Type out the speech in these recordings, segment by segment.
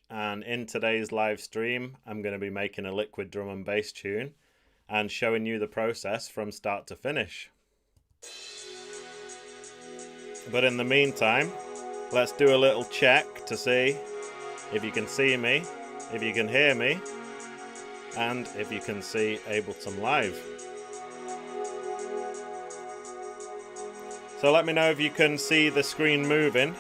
And in today's live stream, I'm going to be making a liquid drum and bass tune and showing you the process from start to finish. But in the meantime, let's do a little check to see if you can see me, if you can hear me, and if you can see Ableton Live. So let me know if you can see the screen moving.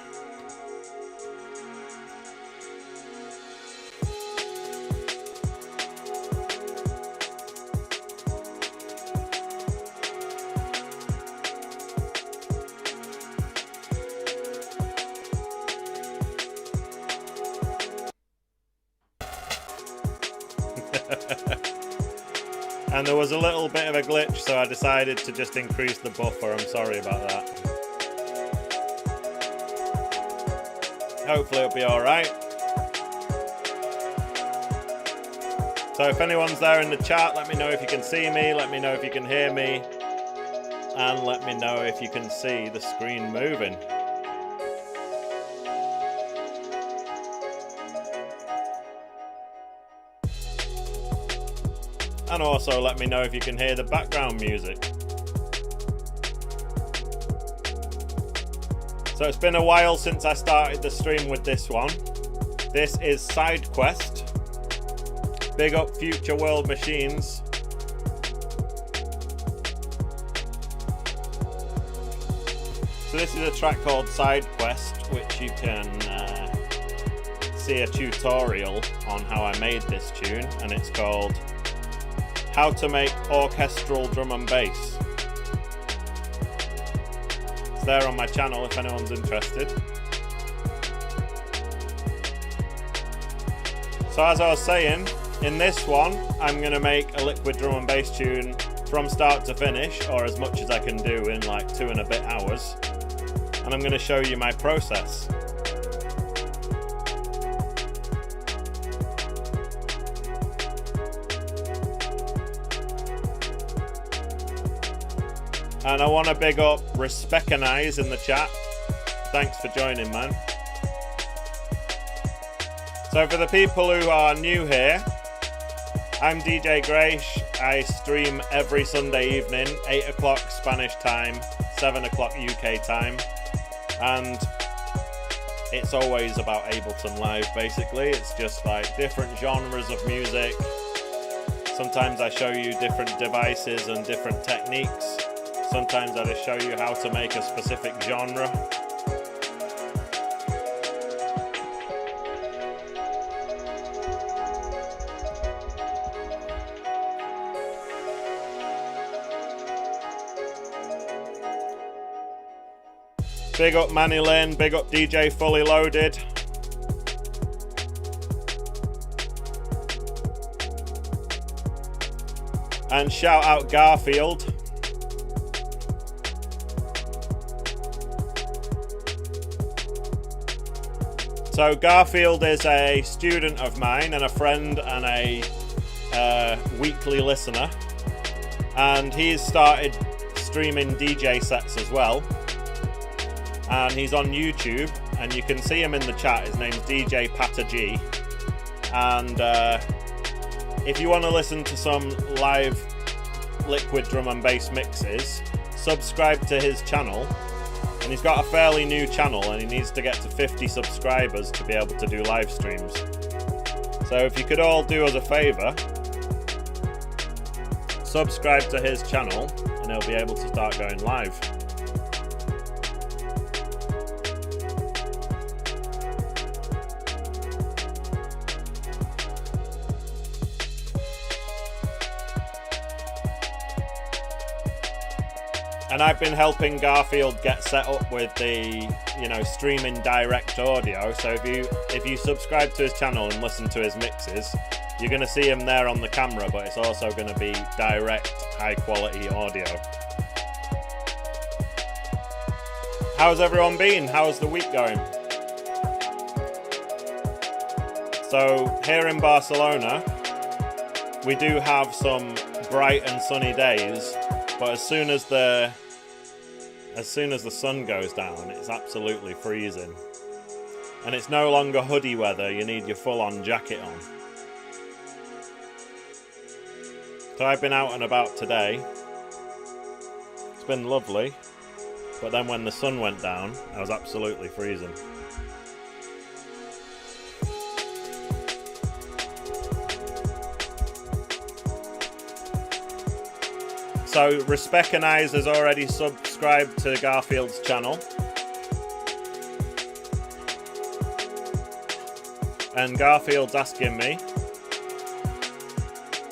And there was a little bit of a glitch, so I decided to just increase the buffer. I'm sorry about that. Hopefully it'll be alright. So if anyone's there in the chat, let me know if you can see me, let me know if you can hear me, and let me know if you can see the screen moving. And also let me know if you can hear the background music. So it's been a while since I started the stream with this one. This is Side Quest. Big up Future World Machines. So this is a track called Side Quest, which you can see a tutorial on how I made this tune, and it's called How to Make Orchestral Drum and Bass. It's there on my channel if anyone's interested. So as I was saying, in this one, I'm going to make a liquid drum and bass tune from start to finish, or as much as I can do in like 2 and a bit hours. And I'm going to show you my process. And I want to big up Respecanize in the chat. Thanks for joining, man. So for the people who are new here, I'm DJ Grace. I stream every Sunday evening, 8 o'clock Spanish time, 7 o'clock UK time. And it's always about Ableton Live, basically. It's just like different genres of music. Sometimes I show you different devices and different techniques. Sometimes I just show you how to make a specific genre. Big up Manny Lynn, big up DJ Fully Loaded. And shout out Garfield. So Garfield is a student of mine and a friend and a weekly listener, and he's started streaming DJ sets as well, and he's on YouTube, and you can see him in the chat. His name's DJ Pata G, and if you want to listen to some live liquid drum and bass mixes, subscribe to his channel. And he's got a fairly new channel, and he needs to get to 50 subscribers to be able to do live streams. So if you could all do us a favour, subscribe to his channel and he'll be able to start going live. And I've been helping Garfield get set up with the, streaming direct audio. So if you subscribe to his channel and listen to his mixes, you're going to see him there on the camera, but it's also going to be direct, high quality audio. How's everyone been? How's the week going? So here in Barcelona, we do have some bright and sunny days, but as soon as the sun goes down, it's absolutely freezing. And it's no longer hoodie weather, you need your full-on jacket on. So I've been out and about today. It's been lovely, but then when the sun went down, I was absolutely freezing. So Respect and Eyes has already subscribed to Garfield's channel. And Garfield's asking me,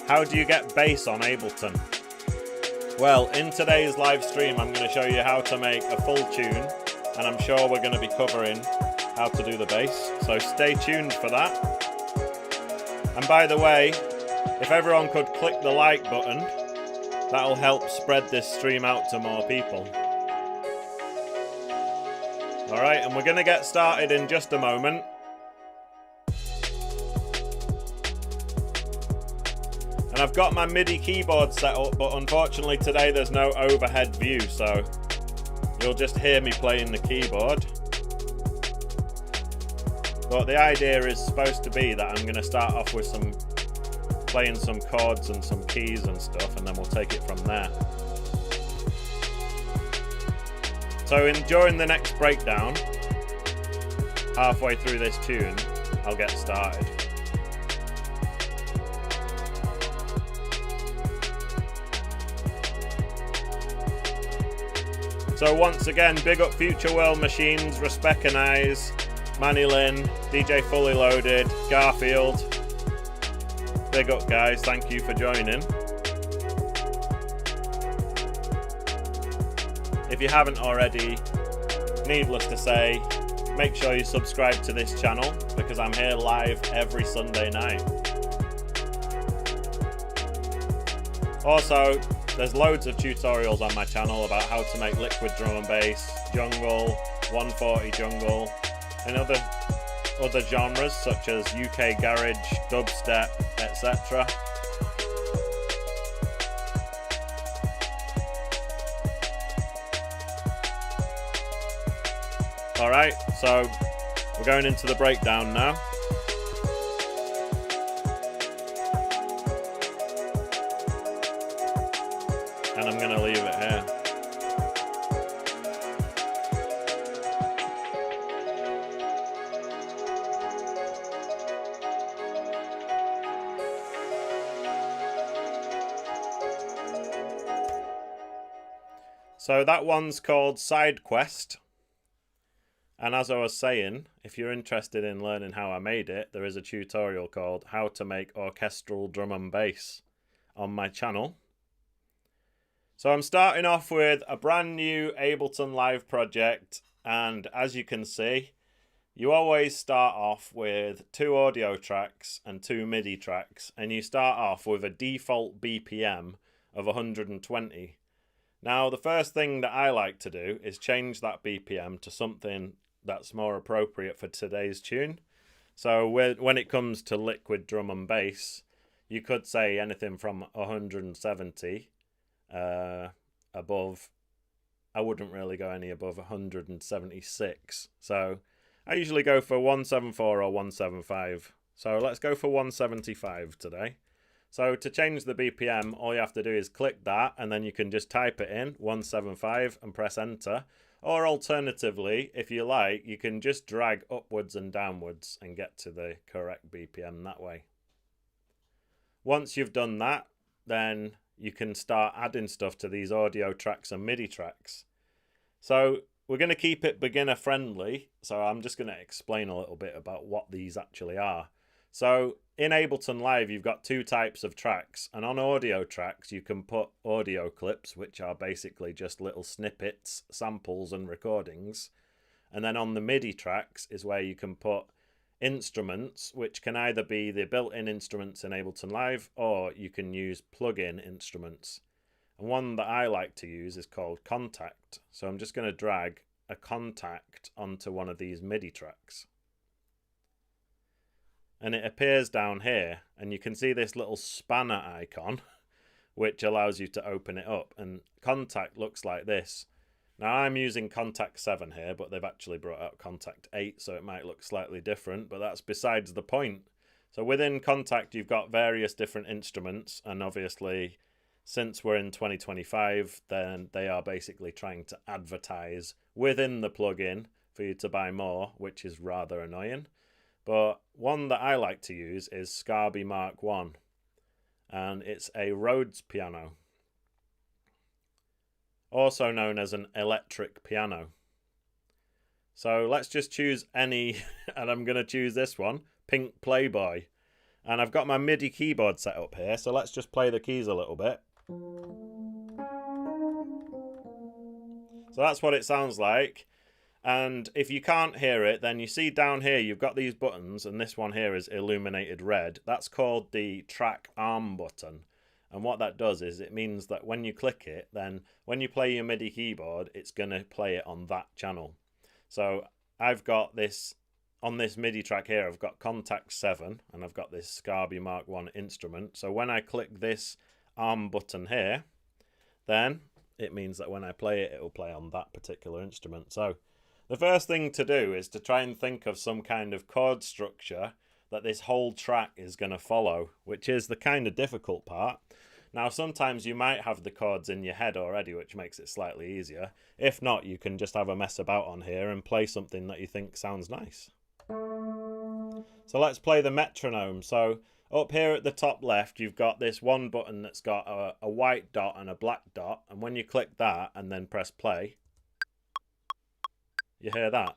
how do you get bass on Ableton? Well, in today's live stream, I'm going to show you how to make a full tune, and I'm sure we're going to be covering how to do the bass. So stay tuned for that. And by the way, if everyone could click the like button, that'll help spread this stream out to more people. Alright, and we're going to get started in just a moment. And I've got my MIDI keyboard set up, but unfortunately today there's no overhead view, so you'll just hear me playing the keyboard. But the idea is supposed to be that I'm going to start off with playing some chords and some keys and stuff, and then we'll take it from there. So during the next breakdown, halfway through this tune, I'll get started. So once again, big up Future World Machines, Respect and Eyes, Manny Lynn, DJ Fully Loaded, Garfield. Big up guys, thank you for joining. If you haven't already, needless to say, make sure you subscribe to this channel because I'm here live every Sunday night. Also, there's loads of tutorials on my channel about how to make liquid drum and bass, jungle, 140 jungle, and other genres such as UK garage, dubstep, etc. Alright, so we're going into the breakdown now. And I'm going to leave it here. So that one's called Side Quest. And as I was saying, if you're interested in learning how I made it, there is a tutorial called How to Make Orchestral Drum and Bass on my channel. So I'm starting off with a brand new Ableton Live project, and as you can see, you always start off with 2 audio tracks and 2 MIDI tracks, and you start off with a default BPM of 120. Now the first thing that I like to do is change that BPM to something that's more appropriate for today's tune. So when it comes to liquid drum and bass, you could say anything from 170 above. I wouldn't really go any above 176. So I usually go for 174 or 175. So let's go for 175 today. So to change the BPM, all you have to do is click that, and then you can just type it in, 175, and press enter. Or alternatively, if you like, you can just drag upwards and downwards and get to the correct BPM that way. Once you've done that, then you can start adding stuff to these audio tracks and MIDI tracks. So we're going to keep it beginner friendly, so I'm just going to explain a little bit about what these actually are. So in Ableton Live, you've got 2 types of tracks, and on audio tracks, you can put audio clips, which are basically just little snippets, samples, and recordings. And then on the MIDI tracks is where you can put instruments, which can either be the built-in instruments in Ableton Live, or you can use plug-in instruments. And one that I like to use is called Contact. So I'm just going to drag a Contact onto one of these MIDI tracks. And it appears down here, and you can see this little spanner icon, which allows you to open it up. And Contact looks like this. Now I'm using Contact 7 here, but they've actually brought out Contact 8, so it might look slightly different, but that's besides the point. So within Contact, you've got various different instruments, and obviously, since we're in 2025, then they are basically trying to advertise within the plugin for you to buy more, which is rather annoying. But one that I like to use is Scarby Mark 1, and it's a Rhodes piano, also known as an electric piano. So let's just choose any, and I'm going to choose this one, Pink Playboy. And I've got my MIDI keyboard set up here, so let's just play the keys a little bit. So that's what it sounds like. And if you can't hear it, then you see down here you've got these buttons, and this one here is illuminated red. That's called the track arm button. And what that does is it means that when you click it, then when you play your MIDI keyboard, it's going to play it on that channel. So I've got this, on this MIDI track here, I've got Contact 7, and I've got this Scarby Mark 1 instrument. So when I click this arm button here, then it means that when I play it, it will play on that particular instrument. So the first thing to do is to try and think of some kind of chord structure that this whole track is going to follow, which is the kind of difficult part. Now, sometimes you might have the chords in your head already, which makes it slightly easier. If not, you can just have a mess about on here and play something that you think sounds nice. So let's play the metronome. So up here at the top left, you've got this one button that's got a white dot and a black dot. And when you click that and then press play, you hear that.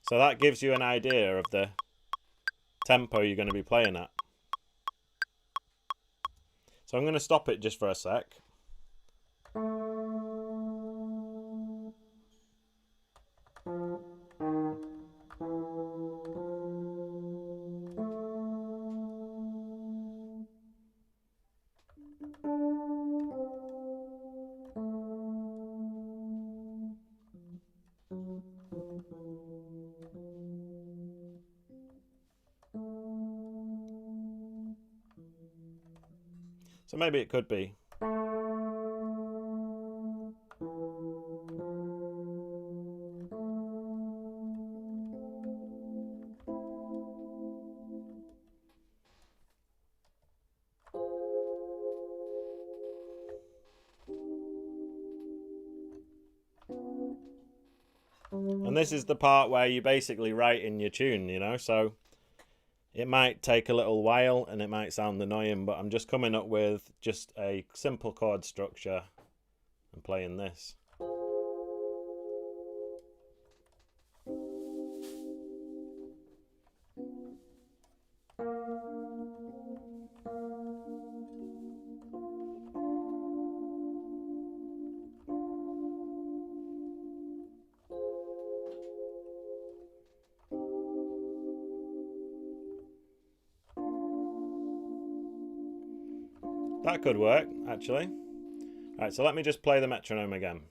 So that gives you an idea of the tempo you're going to be playing at. So I'm going to stop it just for a sec. So maybe it could be. And this is the part where you basically write in your tune, you know, so it might take a little while and it might sound annoying, but I'm just coming up with just a simple chord structure and playing this. That could work, actually. Alright, so let me just play the metronome again.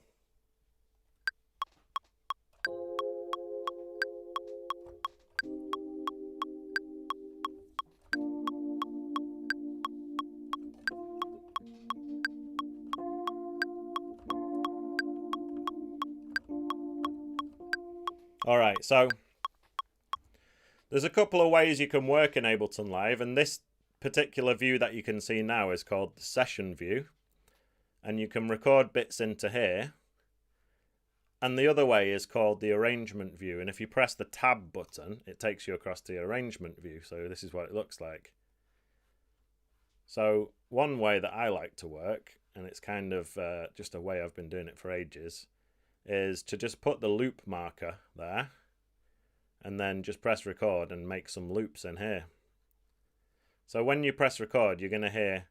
Alright, so there's a couple of ways you can work in Ableton Live, and this particular view that you can see now is called the session view, and you can record bits into here. And the other way is called the arrangement view, and if you press the tab button, it takes you across the arrangement view. So this is what it looks like. So one way that I like to work, and it's kind of just a way I've been doing it for ages, is to just put the loop marker there and then just press record and make some loops in here. So when you press record, you're going to hear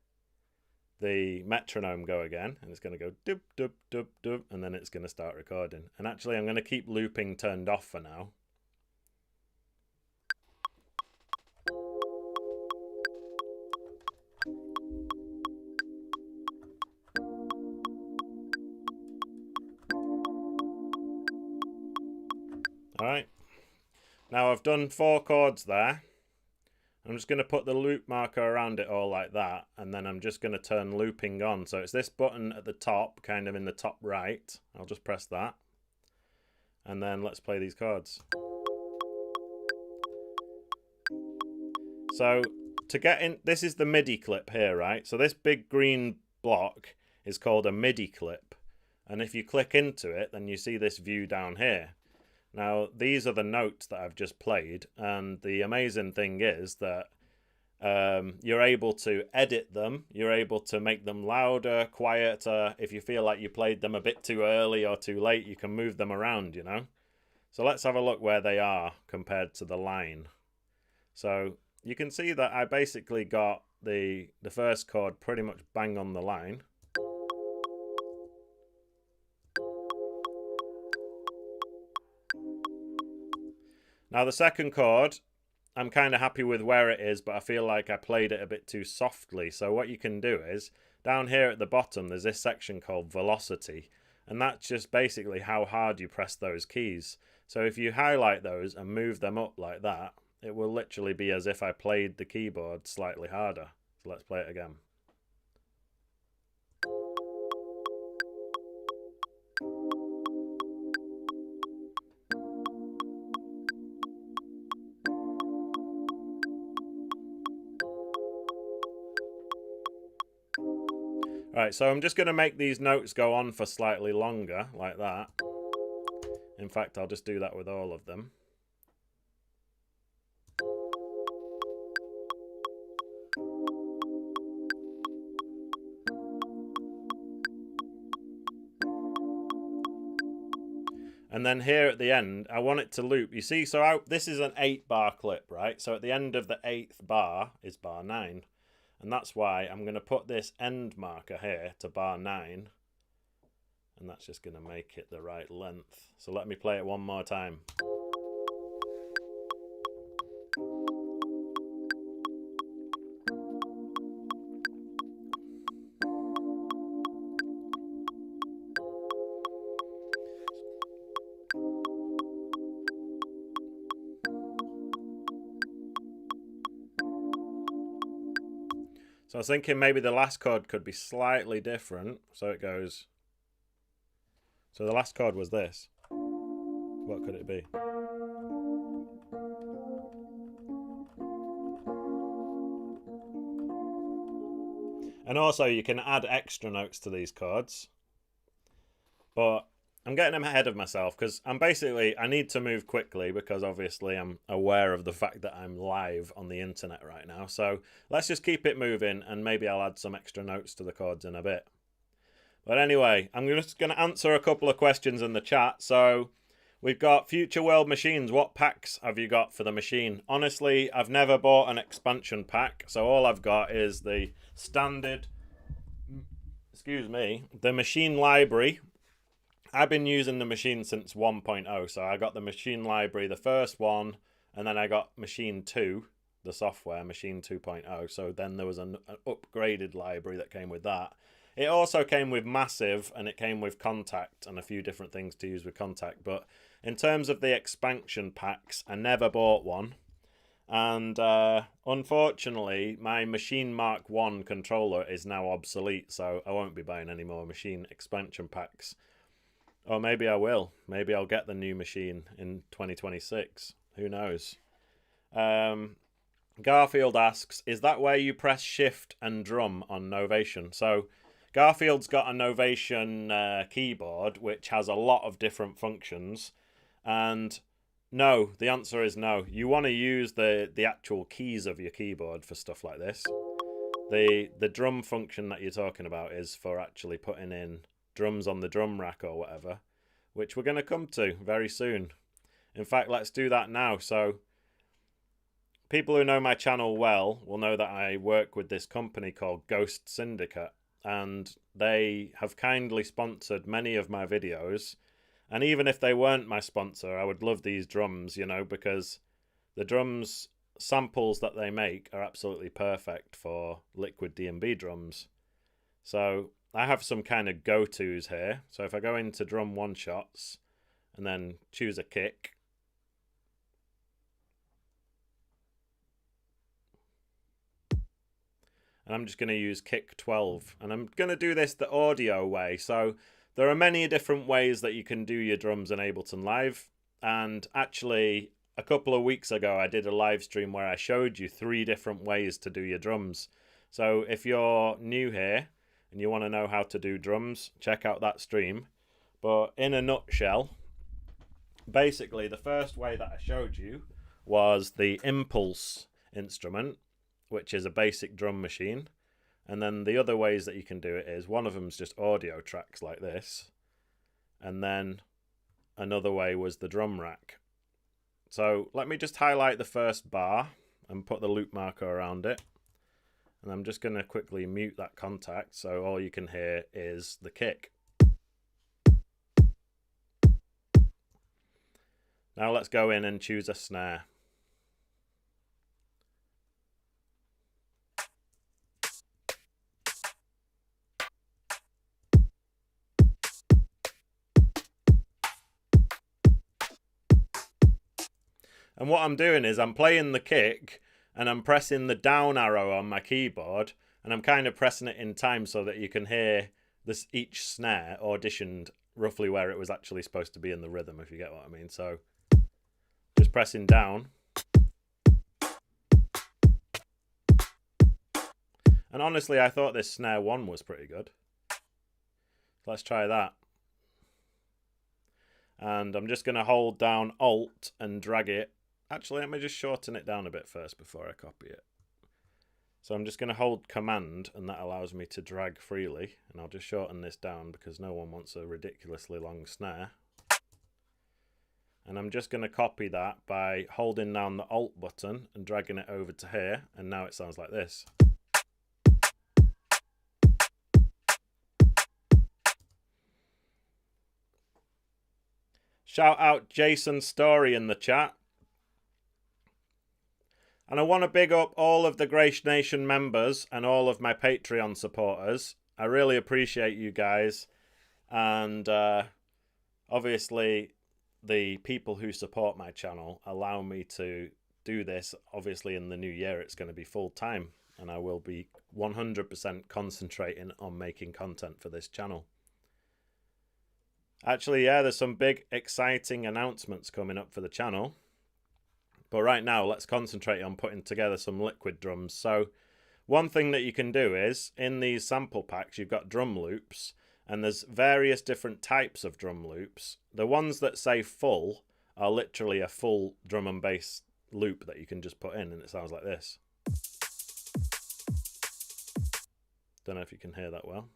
the metronome go again, and it's going to go doop, doop, doop, doop, and then it's going to start recording. And actually, I'm going to keep looping turned off for now. Alright, now I've done 4 chords there, I'm just going to put the loop marker around it all like that, and then I'm just going to turn looping on. So it's this button at the top, kind of in the top right. I'll just press that. And then let's play these chords. So to get in, this is the MIDI clip here, right? So this big green block is called a MIDI clip. And if you click into it, then you see this view down here. Now, these are the notes that I've just played, and the amazing thing is that you're able to edit them, you're able to make them louder, quieter. If you feel like you played them a bit too early or too late, you can move them around, you know? So let's have a look where they are compared to the line. So you can see that I basically got the first chord pretty much bang on the line. Now the second chord, I'm kind of happy with where it is, but I feel like I played it a bit too softly. So what you can do is, down here at the bottom, there's this section called velocity. And that's just basically how hard you press those keys. So if you highlight those and move them up like that, it will literally be as if I played the keyboard slightly harder. So let's play it again. Right, so I'm just going to make these notes go on for slightly longer, like that. In fact, I'll just do that with all of them. And then here at the end, I want it to loop. You see, so this is an 8-bar clip, right? So at the end of the 8th bar is bar 9. And that's why I'm going to put this end marker here to bar 9. And that's just going to make it the right length. So let me play it one more time. So I was thinking maybe the last chord could be slightly different. So it goes. So the last chord was this. What could it be? And also you can add extra notes to these chords. But I'm getting ahead of myself because I need to move quickly because obviously I'm aware of the fact that I'm live on the internet right now. So let's just keep it moving and maybe I'll add some extra notes to the chords in a bit. But anyway, I'm just going to answer a couple of questions in the chat. So we've got Future World Machines. What packs have you got for the machine? Honestly, I've never bought an expansion pack. So all I've got is the standard, the machine library. I've been using the machine since 1.0, so I got the machine library, the first one, and then I got machine 2, the software, machine 2.0, so then there was an upgraded library that came with that. It also came with Massive, and it came with Contact, and a few different things to use with Contact, but in terms of the expansion packs, I never bought one, and unfortunately, my Machine Mark 1 controller is now obsolete, so I won't be buying any more machine expansion packs. Or maybe I will. Maybe I'll get the new machine in 2026. Who knows? Garfield asks, is that where you press shift and drum on Novation? So Garfield's got a Novation keyboard, which has a lot of different functions. And no, the answer is no. You want to use the actual keys of your keyboard for stuff like this. The drum function that you're talking about is for actually putting in drums on the drum rack or whatever, which we're going to come to very soon. In fact, let's do that now. So people who know my channel well will know that I work with this company called Ghost Syndicate, and they have kindly sponsored many of my videos. And even if they weren't my sponsor, I would love these drums, you know, because the drums samples that they make are absolutely perfect for liquid DNB drums. So I have some kind of go-tos here. So if I go into drum one-shots and then choose a kick. and I'm just going to use kick 12, and I'm going to do this the audio way. So there are many different ways that you can do your drums in Ableton Live, and actually a couple of weeks ago I did a live stream where I showed you 3 different ways to do your drums. So if you're new here and you want to know how to do drums, check out that stream. But in a nutshell, basically the first way that I showed you was the Impulse instrument, which is a basic drum machine. And then the other ways that you can do it is, one of them's just audio tracks like this, and then another way was the drum rack. So let me just highlight the first bar and put the loop marker around it. And I'm just going to quickly mute that contact so all you can hear is the kick. Now let's go in and choose a snare. And what I'm doing is I'm playing the kick and I'm pressing the down arrow on my keyboard, and I'm kind of pressing it in time so that you can hear this each snare auditioned roughly where it was actually supposed to be in the rhythm, if you get what I mean. So just pressing down. And honestly, I thought this snare 1 was pretty good. Let's try that. And I'm just going to hold down Alt and drag it. Actually, let me just shorten it down a bit first before I copy it. So I'm just going to hold Command, and that allows me to drag freely. And I'll just shorten this down because no one wants a ridiculously long snare. And I'm just going to copy that by holding down the Alt button and dragging it over to here. And now it sounds like this. Shout out Jason Story in the chat. And I want to big up all of the Grace Nation members and all of my Patreon supporters. I really appreciate you guys. And obviously, the people who support my channel allow me to do this. Obviously, in the new year, it's going to be full time. And I will be 100% concentrating on making content for this channel. Actually, yeah, there's some big, exciting announcements coming up for the channel. But right now, let's concentrate on putting together some liquid drums. So one thing that you can do is, in these sample packs, you've got drum loops, and there's various different types of drum loops. The ones that say full are literally a full drum and bass loop that you can just put in, and it sounds like this. Don't know if you can hear that well.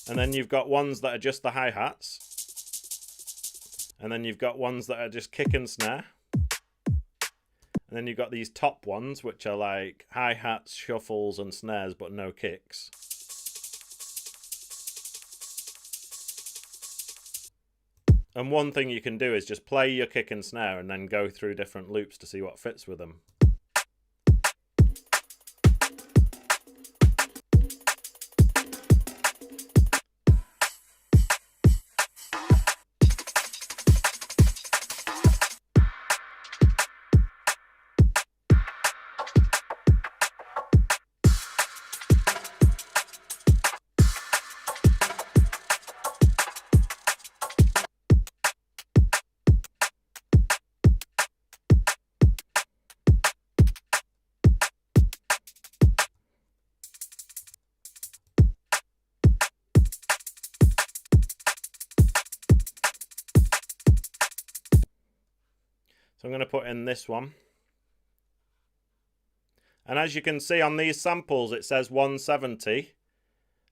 And then you've got ones that are just the hi-hats. And then you've got ones that are just kick and snare. And then you've got these top ones, which are like hi-hats, shuffles, and snares, but no kicks. And one thing you can do is just play your kick and snare and then go through different loops to see what fits with them. So I'm going to put in this one. And as you can see on these samples, it says 170.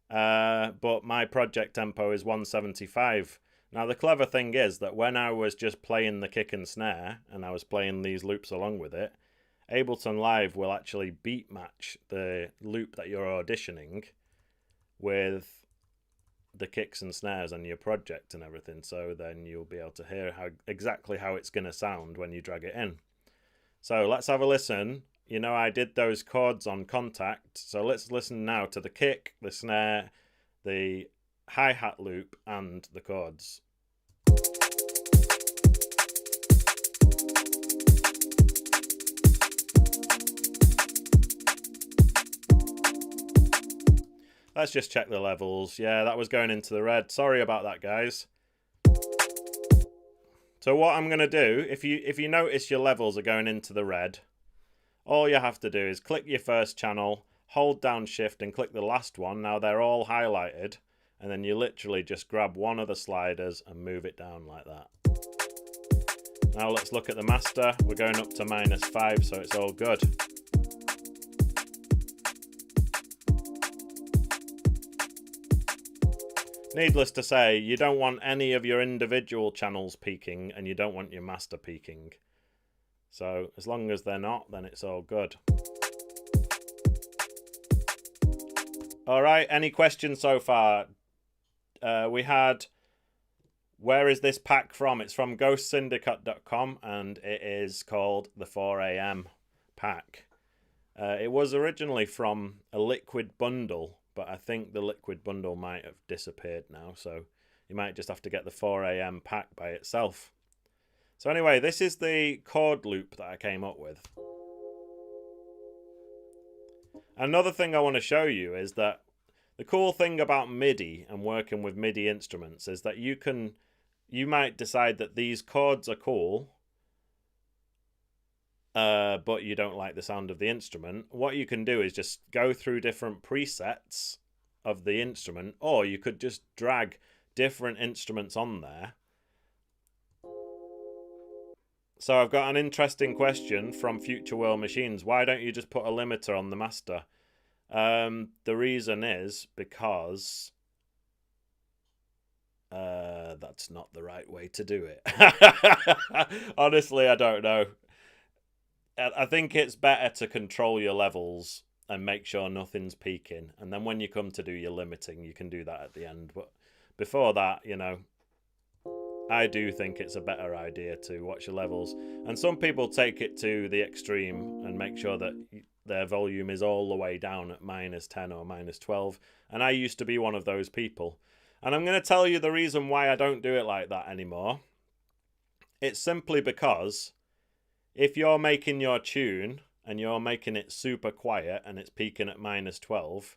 But my project tempo is 175. Now the clever thing is that when I was just playing the kick and snare, and I was playing these loops along with it, Ableton Live will actually beat match the loop that you're auditioning with the kicks and snares on your project and everything, so then you'll be able to hear exactly how it's going to sound when you drag it in. So let's have a listen. You know, I did those chords on contact, so let's listen now to the kick, the snare, the hi-hat loop, and the chords. Let's just check the levels. Yeah, that was going into the red. Sorry about that, guys. So what I'm going to do, if you notice your levels are going into the red, all you have to do is click your first channel, hold down shift and click the last one. Now they're all highlighted, and then you literally just grab one of the sliders and move it down like that. Now let's look at the master. We're going up to -5, so it's all good. Needless to say, you don't want any of your individual channels peaking, and you don't want your master peaking. So as long as they're not, then it's all good. All right, any questions so far? We had, where is this pack from? It's from ghostsyndicate.com, and it is called the 4 AM pack. It was originally from a liquid bundle, but I think the liquid bundle might have disappeared now, so you might just have to get the 4 AM pack by itself. So anyway, this is the chord loop that I came up with. Another thing I want to show you is that the cool thing about MIDI and working with MIDI instruments is that you might decide that these chords are cool, but you don't like the sound of the instrument. What you can do is just go through different presets of the instrument, or you could just drag different instruments on there. So I've got an interesting question from Future World Machines. Why don't you just put a limiter on the master? The reason is because that's not the right way to do it. Honestly, I don't know. I think it's better to control your levels and make sure nothing's peaking. And then when you come to do your limiting, you can do that at the end. But before that, you know, I do think it's a better idea to watch your levels. And some people take it to the extreme and make sure that their volume is all the way down at -10 or -12. And I used to be one of those people. And I'm going to tell you the reason why I don't do it like that anymore. It's simply because if you're making your tune and you're making it super quiet and it's peaking at -12,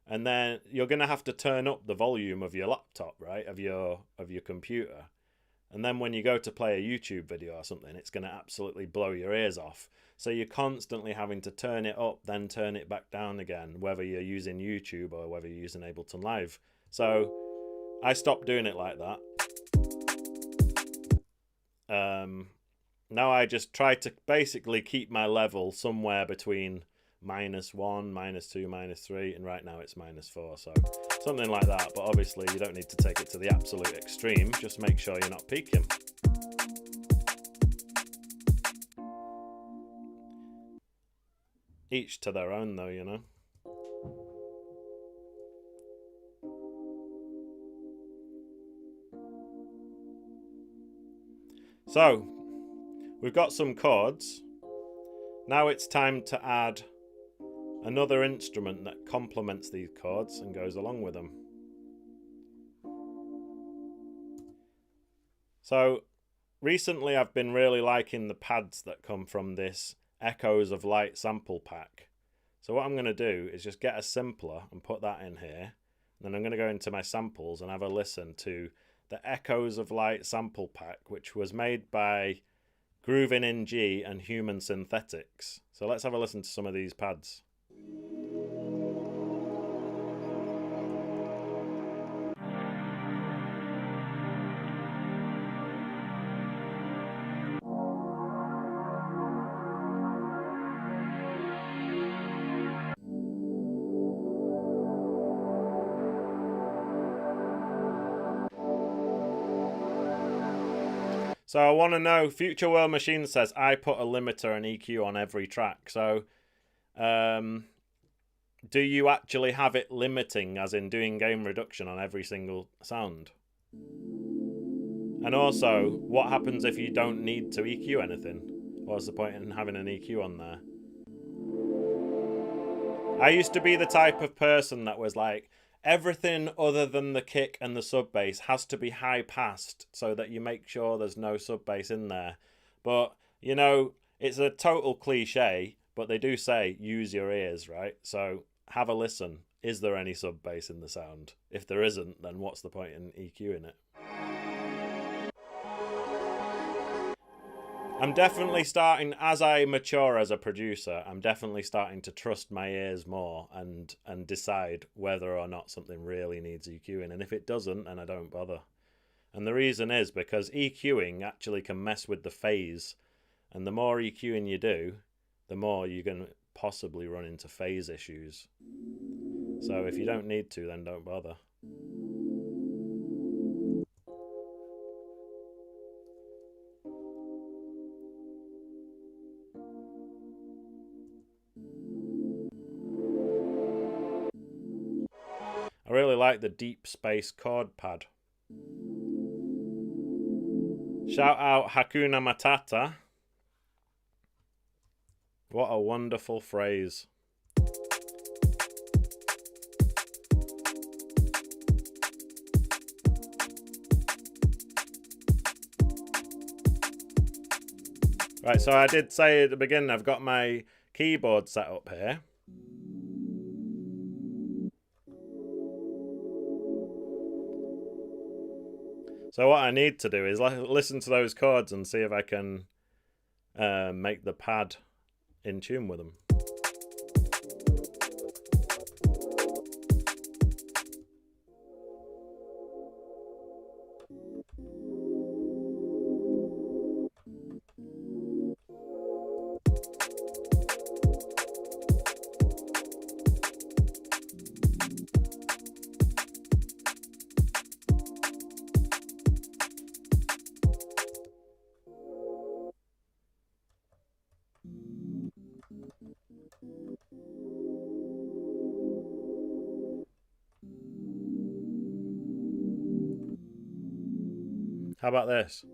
and then you're going to have to turn up the volume of your laptop, right, of your computer. And then when you go to play a YouTube video or something, it's going to absolutely blow your ears off. So you're constantly having to turn it up, then turn it back down again, whether you're using YouTube or whether you're using Ableton Live. So I stopped doing it like that. Now I just try to basically keep my level somewhere between -1, -2, -3, and right now it's -4, so something like that. But obviously you don't need to take it to the absolute extreme, just make sure you're not peaking. Each to their own though, you know. So we've got some chords. Now it's time to add another instrument that complements these chords and goes along with them. So recently I've been really liking the pads that come from this Echoes of Light sample pack. So what I'm going to do is just get a simpler and put that in here. Then I'm going to go into my samples and have a listen to the Echoes of Light sample pack, which was made by Groovin in G and Human Synthetics. So let's have a listen to some of these pads. So I want to know, Future World Machine says, I put a limiter and EQ on every track. So do you actually have it limiting, as in doing gain reduction on every single sound? And also, what happens if you don't need to EQ anything? What's the point in having an EQ on there? I used to be the type of person that was like, everything other than the kick and the sub bass has to be high passed so that you make sure there's no sub bass in there. But, you know, it's a total cliche, but they do say use your ears, right? So have a listen. is there any sub bass in the sound? If there isn't, then what's the point in EQing it? I'm definitely starting, as I mature as a producer, I'm definitely starting to trust my ears more and decide whether or not something really needs EQing. And if it doesn't, then I don't bother. And the reason is because EQing actually can mess with the phase. And the more EQing you do, the more you're going to possibly run into phase issues. So if you don't need to, then don't bother. I really like the Deep Space chord pad. Shout out Hakuna Matata. What a wonderful phrase. Right, so I did say at the beginning I've got my keyboard set up here. So what I need to do is listen to those chords and see if I can make the pad in tune with them. How about this?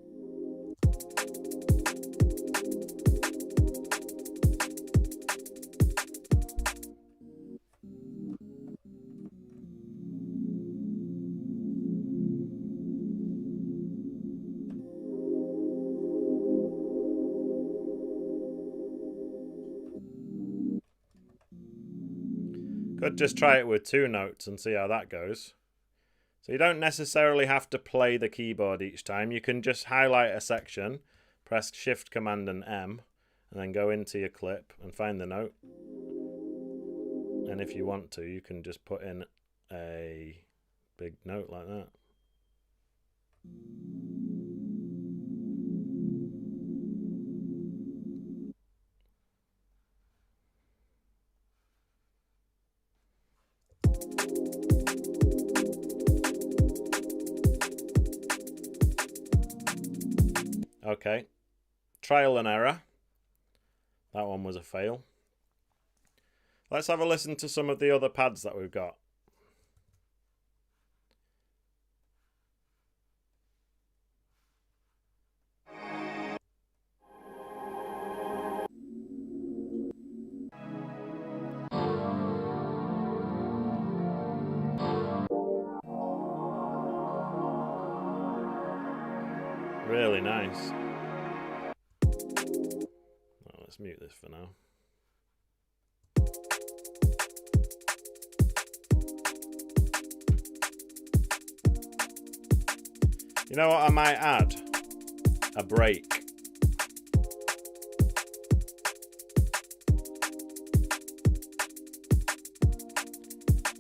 Could just try it with 2 notes and see how that goes. So you don't necessarily have to play the keyboard each time. You can just highlight a section, press Shift, Command and M, and then go into your clip and find the note. And if you want to, you can just put in a big note like that. Okay, trial and error. That one was a fail. Let's have a listen to some of the other pads that we've got. Really nice. Oh, let's mute this for now. You know what I might add? A break.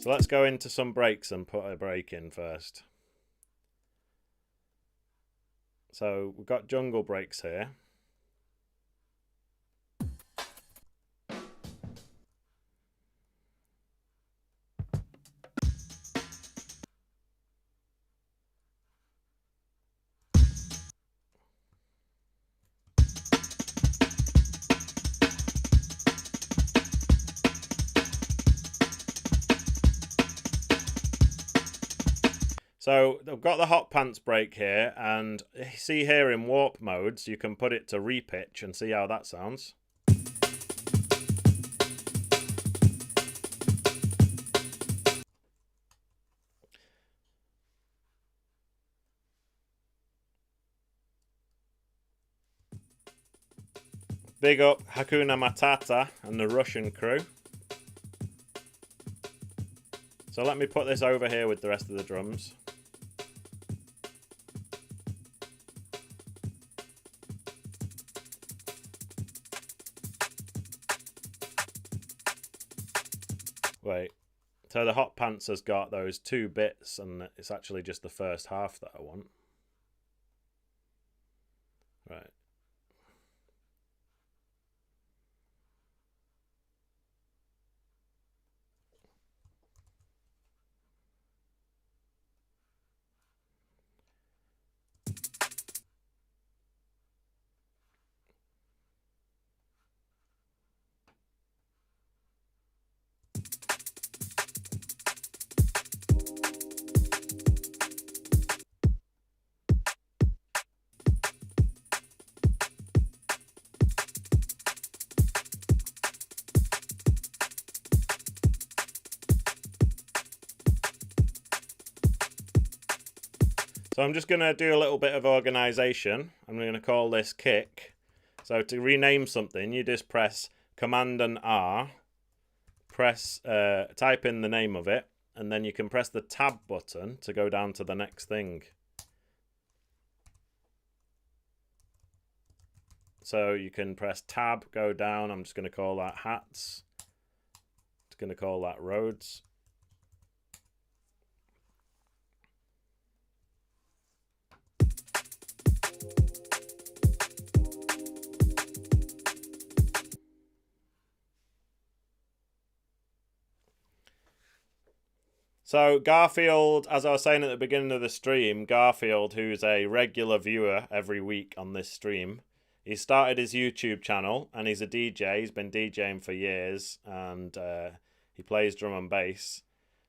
So let's go into some breaks and put a break in first. So we've got jungle breaks here. So I've got the hot pants break here, and see here in warp modes, you can put it to repitch and see how that sounds. Big up Hakuna Matata and the Russian crew. So let me put this over here with the rest of the drums. Wait, so the Hot Pants has got those 2 bits, and it's actually just the first half that I want. Right. So I'm just going to do a little bit of organization. I'm going to call this kick. So to rename something, you just press Command and R, type in the name of it, and then you can press the tab button to go down to the next thing. So you can press tab, go down. I'm just going to call that hats. Just going to call that roads. So Garfield, as I was saying at the beginning of the stream, Garfield, who's a regular viewer every week on this stream, he started his YouTube channel and he's a DJ. He's been DJing for years, and he plays drum and bass.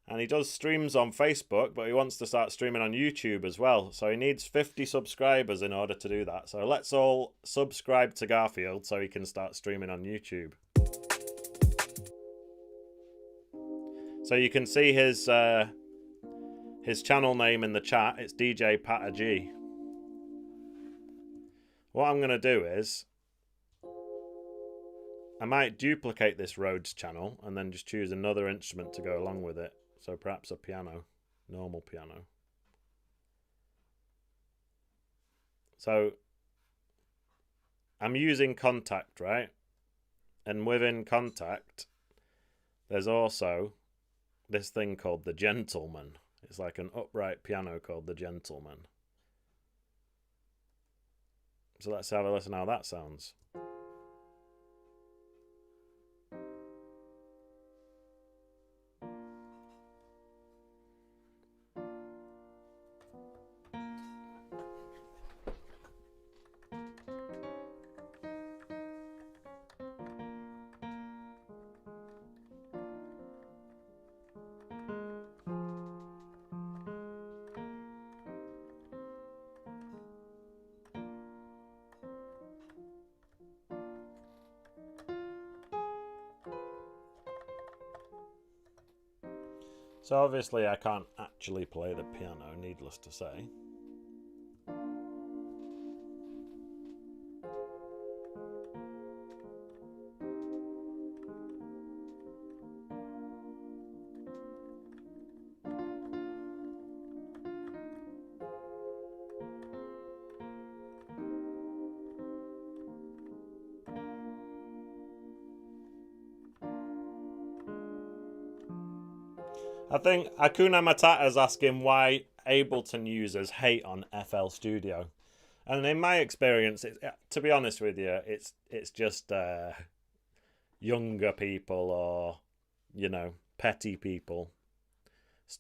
And he does streams on Facebook, but he wants to start streaming on YouTube as well. So he needs 50 subscribers in order to do that. So let's all subscribe to Garfield so he can start streaming on YouTube. So you can see his channel name in the chat. It's DJ Patta G. What I'm going to do is I might duplicate this Rhodes channel and then just choose another instrument to go along with it. So perhaps a piano, normal piano. So I'm using Contact, right? And within Contact, there's also this thing called the Gentleman. It's like an upright piano called the Gentleman. So let's have a listen how that sounds. So obviously I can't actually play the piano, needless to say. I think Akuna Matata's asking why Ableton users hate on FL Studio. And in my experience, to be honest with you, it's just younger people or, you know, petty people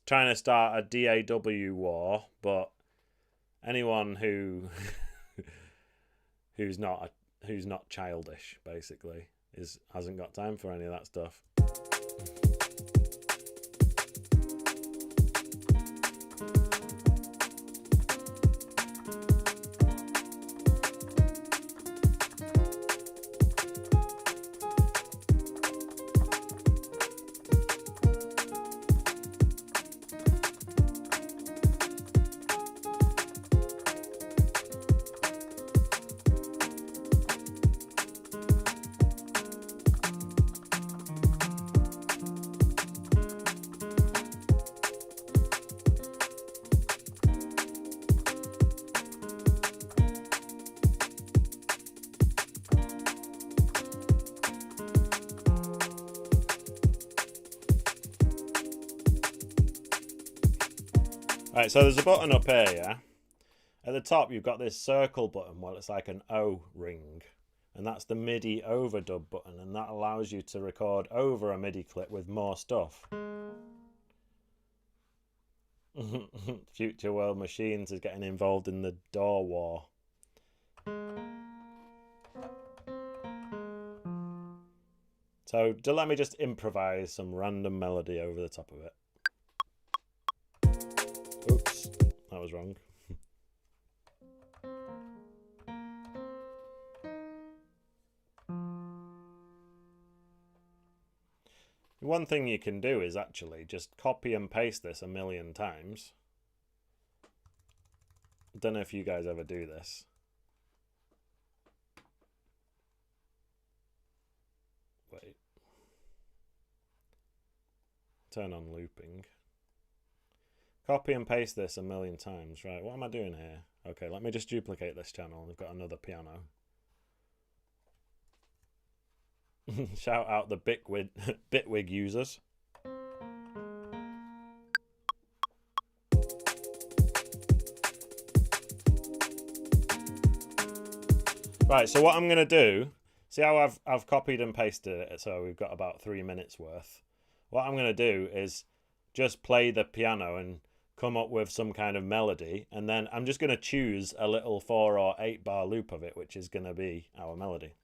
trying to start a DAW war, but anyone who's not childish, basically, hasn't got time for any of that stuff. Right, so there's a button up here, yeah? At the top, you've got this circle button. Well, it's like an O ring. And that's the MIDI overdub button. And that allows you to record over a MIDI clip with more stuff. Future World Machines is getting involved in the door war. So let me just improvise some random melody over the top of it. Oops, that was wrong. One thing you can do is actually just copy and paste this a million times. I don't know if you guys ever do this. Wait. Turn on looping. Copy and paste this a million times. Right, what am I doing here? Okay, let me just duplicate this channel. We've got another piano. Shout out the Bitwig users. Right, so what I'm going to do, see how I've copied and pasted it, so we've got about 3 minutes worth. What I'm going to do is just play the piano and come up with some kind of melody, and then I'm just going to choose a little 4 or 8 bar loop of it, which is going to be our melody.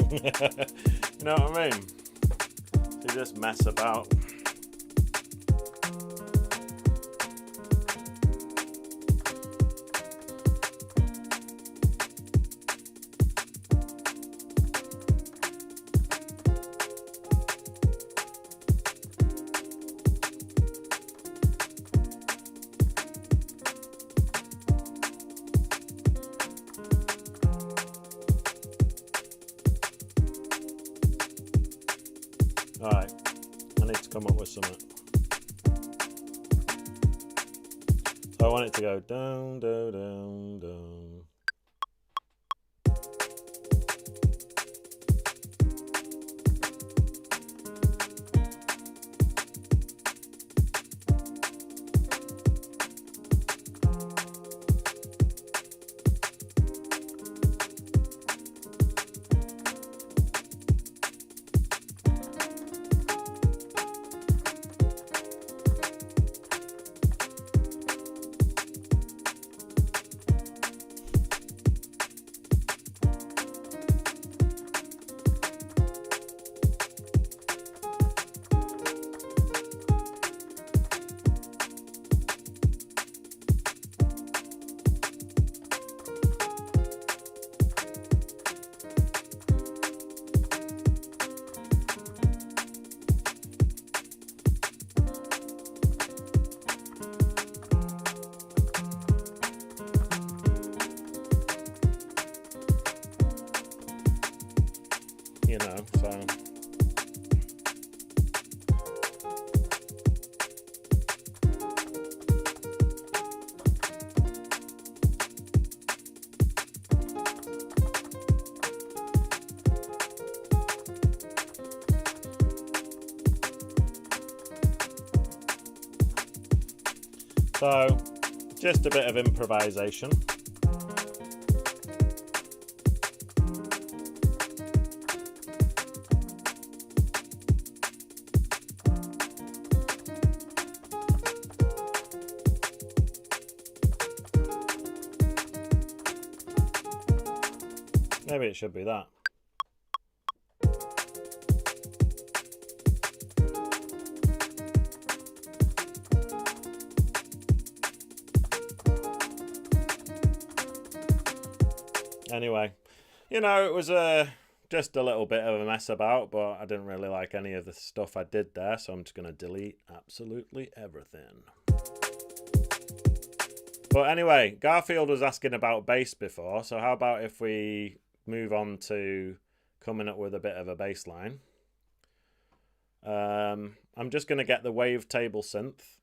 You know what I mean? You just mess about. Alright, I need to come up with something. So I want it to go down, down, down, down. So, just a bit of improvisation. Maybe it should be that. Anyway, you know, it was just a little bit of a mess about, but I didn't really like any of the stuff I did there, so I'm just going to delete absolutely everything. But anyway, Garfield was asking about bass before, so how about if we move on to coming up with a bit of a bass line. I'm just going to get the wavetable synth.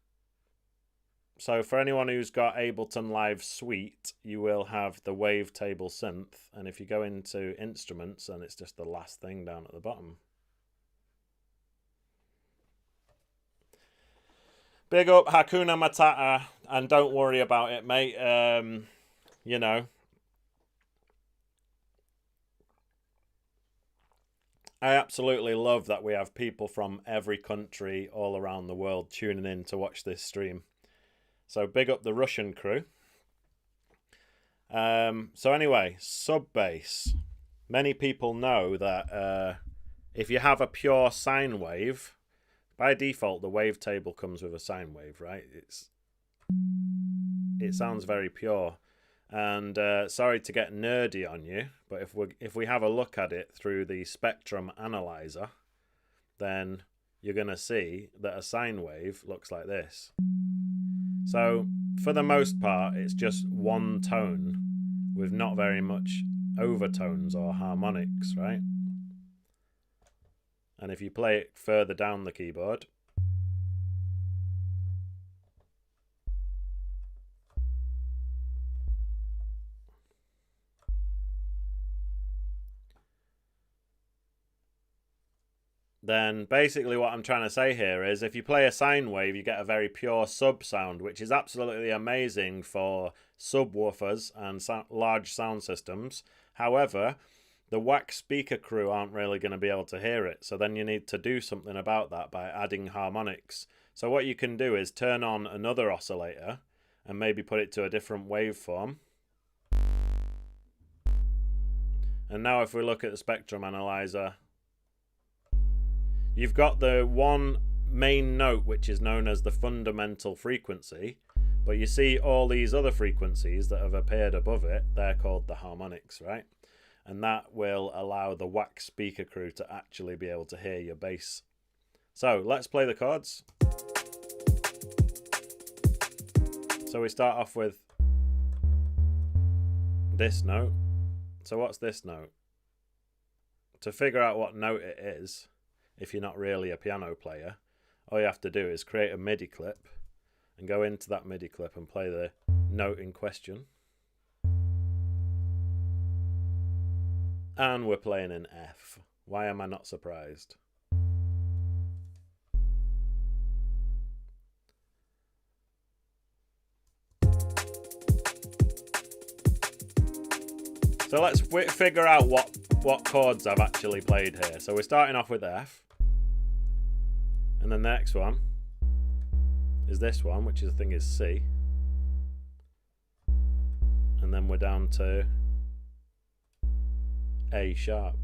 So for anyone who's got Ableton Live Suite, you will have the wavetable synth. And if you go into instruments, and it's just the last thing down at the bottom. Big up Hakuna Matata, and don't worry about it, mate. You know, I absolutely love that we have people from every country all around the world tuning in to watch this stream. So big up the Russian crew. So anyway, sub bass. Many people know that if you have a pure sine wave, by default the wavetable comes with a sine wave, right? It sounds very pure. And sorry to get nerdy on you, but if we have a look at it through the spectrum analyzer, then you're going to see that a sine wave looks like this. So for the most part, it's just one tone with not very much overtones or harmonics, right? And if you play it further down the keyboard, then basically what I'm trying to say here is if you play a sine wave, you get a very pure sub sound, which is absolutely amazing for subwoofers and large sound systems. However, the wax speaker crew aren't really going to be able to hear it. So then you need to do something about that by adding harmonics. So what you can do is turn on another oscillator and maybe put it to a different waveform. And now if we look at the spectrum analyzer, you've got the one main note which is known as the fundamental frequency, but you see all these other frequencies that have appeared above it, they're called the harmonics, right? And that will allow the wax speaker crew to actually be able to hear your bass. So let's play the chords. So we start off with this note. So what's this note? To figure out what note it is, if you're not really a piano player, all you have to do is create a MIDI clip and go into that MIDI clip and play the note in question. And we're playing in F. Why am I not surprised? So let's figure out what chords I've actually played here. So we're starting off with F. And then the next one is this one, which I think is C. And then we're down to A sharp.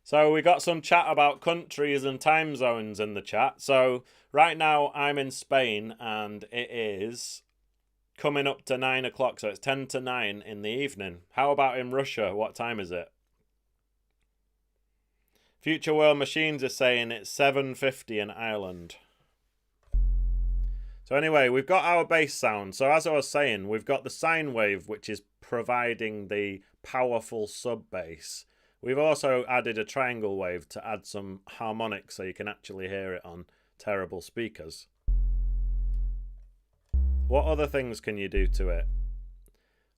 So we got some chat about countries and time zones in the chat. So right now I'm in Spain and it is coming up to 9 o'clock. So it's 10 to 9 in the evening. How about in Russia? What time is it? Future World Machines is saying it's 7:50 in Ireland. So anyway, we've got our bass sound. So as I was saying, we've got the sine wave, which is providing the powerful sub bass. We've also added a triangle wave to add some harmonics so you can actually hear it on terrible speakers. What other things can you do to it?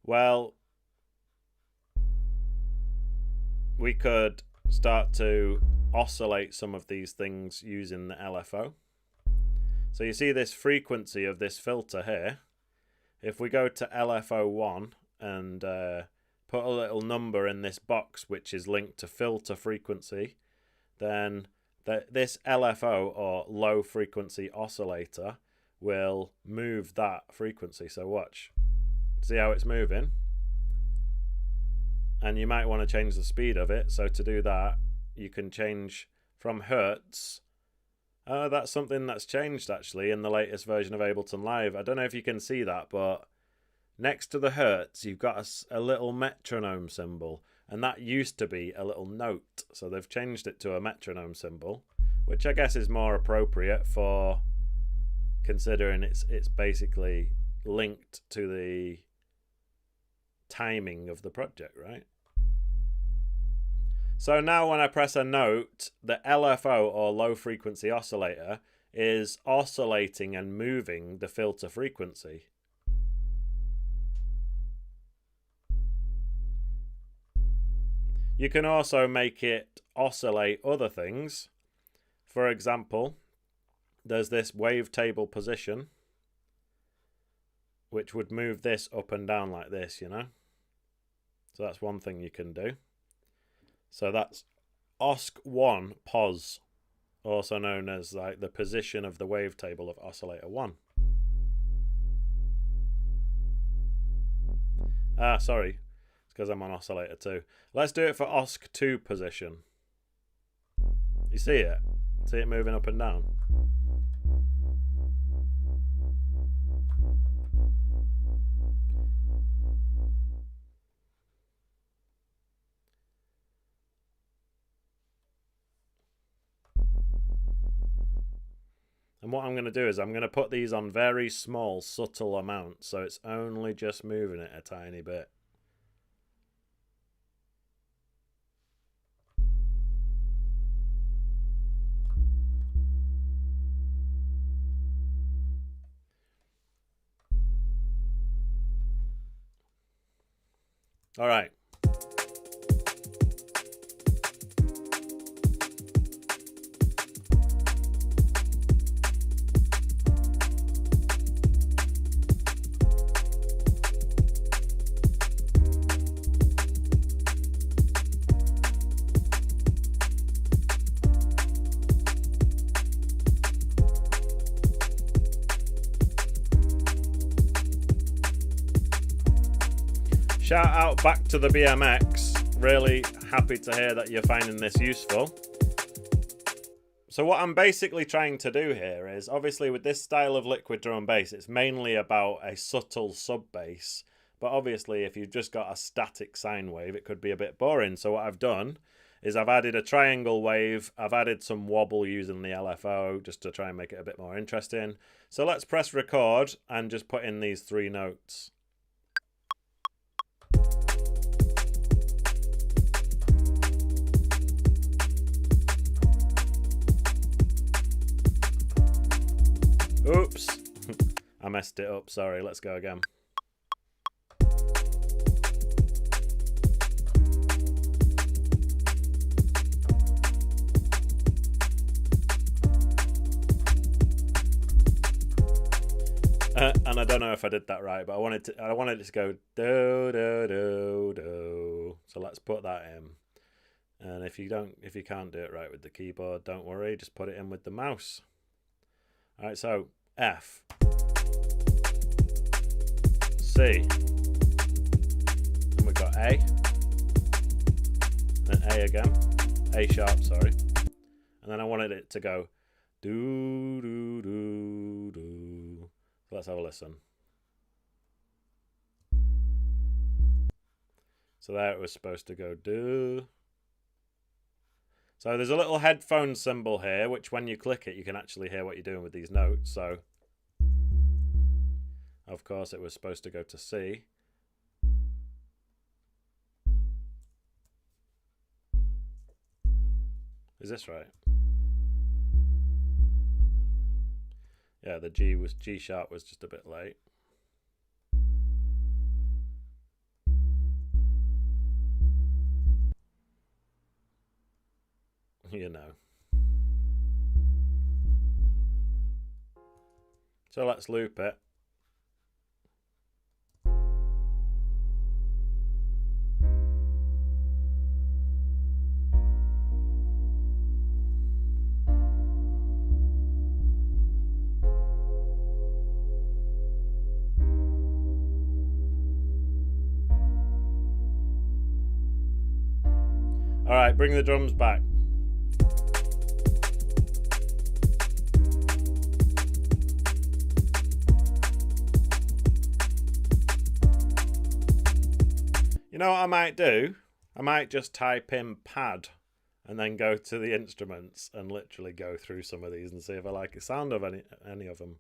Well, we could start to oscillate some of these things using the LFO. So you see this frequency of this filter here. If we go to LFO1 and put a little number in this box which is linked to filter frequency, then this LFO, or low frequency oscillator, will move that frequency. So watch. See how it's moving? And you might want to change the speed of it. So to do that, you can change from hertz. That's something that's changed actually in the latest version of Ableton Live. I don't know if you can see that, but next to the hertz, you've got a little metronome symbol. And that used to be a little note. So they've changed it to a metronome symbol, which I guess is more appropriate for considering it's basically linked to the timing of the project, right? So now when I press a note, the LFO, or low frequency oscillator, is oscillating and moving the filter frequency. You can also make it oscillate other things. For example, there's this wavetable position, which would move this up and down like this, you know? So that's one thing you can do. So that's OSC1 pos, also known as like the position of the wavetable of oscillator 1. Sorry. Because I'm on oscillator 2. Let's do it for OSC2 position. You see it? See it moving up and down? And what I'm going to do is I'm going to put these on very small, subtle amounts, so it's only just moving it a tiny bit. All right. Shout out back to the BMX. Really happy to hear that you're finding this useful. So what I'm basically trying to do here is, obviously with this style of liquid drum and bass, it's mainly about a subtle sub bass. But obviously if you've just got a static sine wave, it could be a bit boring. So what I've done is I've added a triangle wave. I've added some wobble using the LFO just to try and make it a bit more interesting. So let's press record and just put in these 3 notes. Oops, I messed it up, sorry, let's go again. And I don't know if I did that right, but I wanted it to go do do do do. So let's put that in. And if you can't do it right with the keyboard, don't worry, just put it in with the mouse. All right, so F, C, and we've got A, and then A again, A sharp, sorry, and then I wanted it to go do do do do. So let's have a listen. So there it was supposed to go do. So there's a little headphone symbol here, which when you click it, you can actually hear what you're doing with these notes. So, of course, it was supposed to go to C. Is this right? Yeah, the G sharp was just a bit late. you know. So let's loop it. All right, bring the drums back. You know what I might do? I might just type in pad and then go to the instruments and literally go through some of these and see if I like the sound of any of them.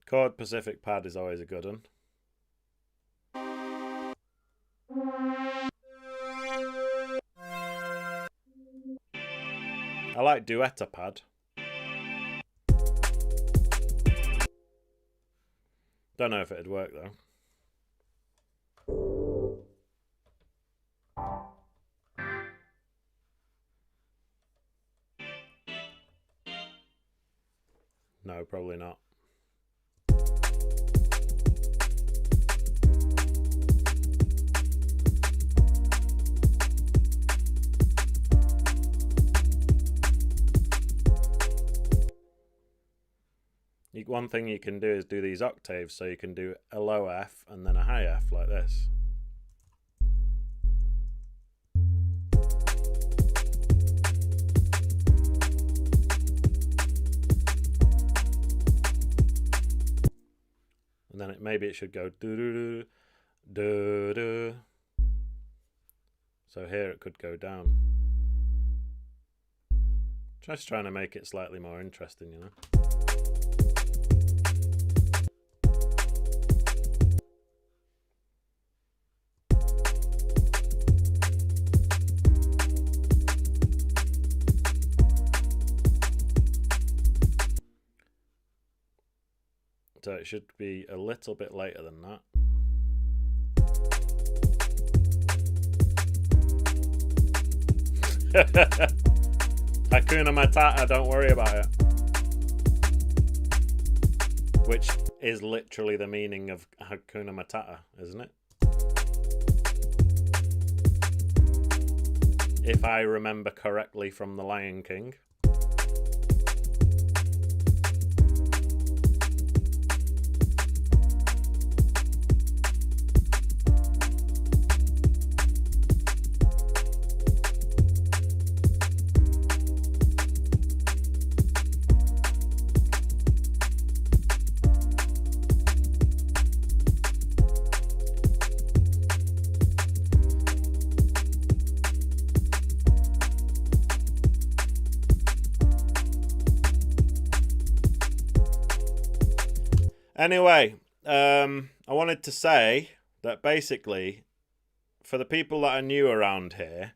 Chord Pacific pad is always a good one. I like Duetta pad. Don't know if it'd work though. No, probably not. One thing you can do is do these octaves, so you can do a low F and then a high F like this. And then maybe it should go do do do do do. So here it could go down. Just trying to make it slightly more interesting, you know. So it should be a little bit later than that. Hakuna Matata, don't worry about it. Which is literally the meaning of Hakuna Matata, isn't it? If I remember correctly from The Lion King. Anyway, I wanted to say that basically, for the people that are new around here,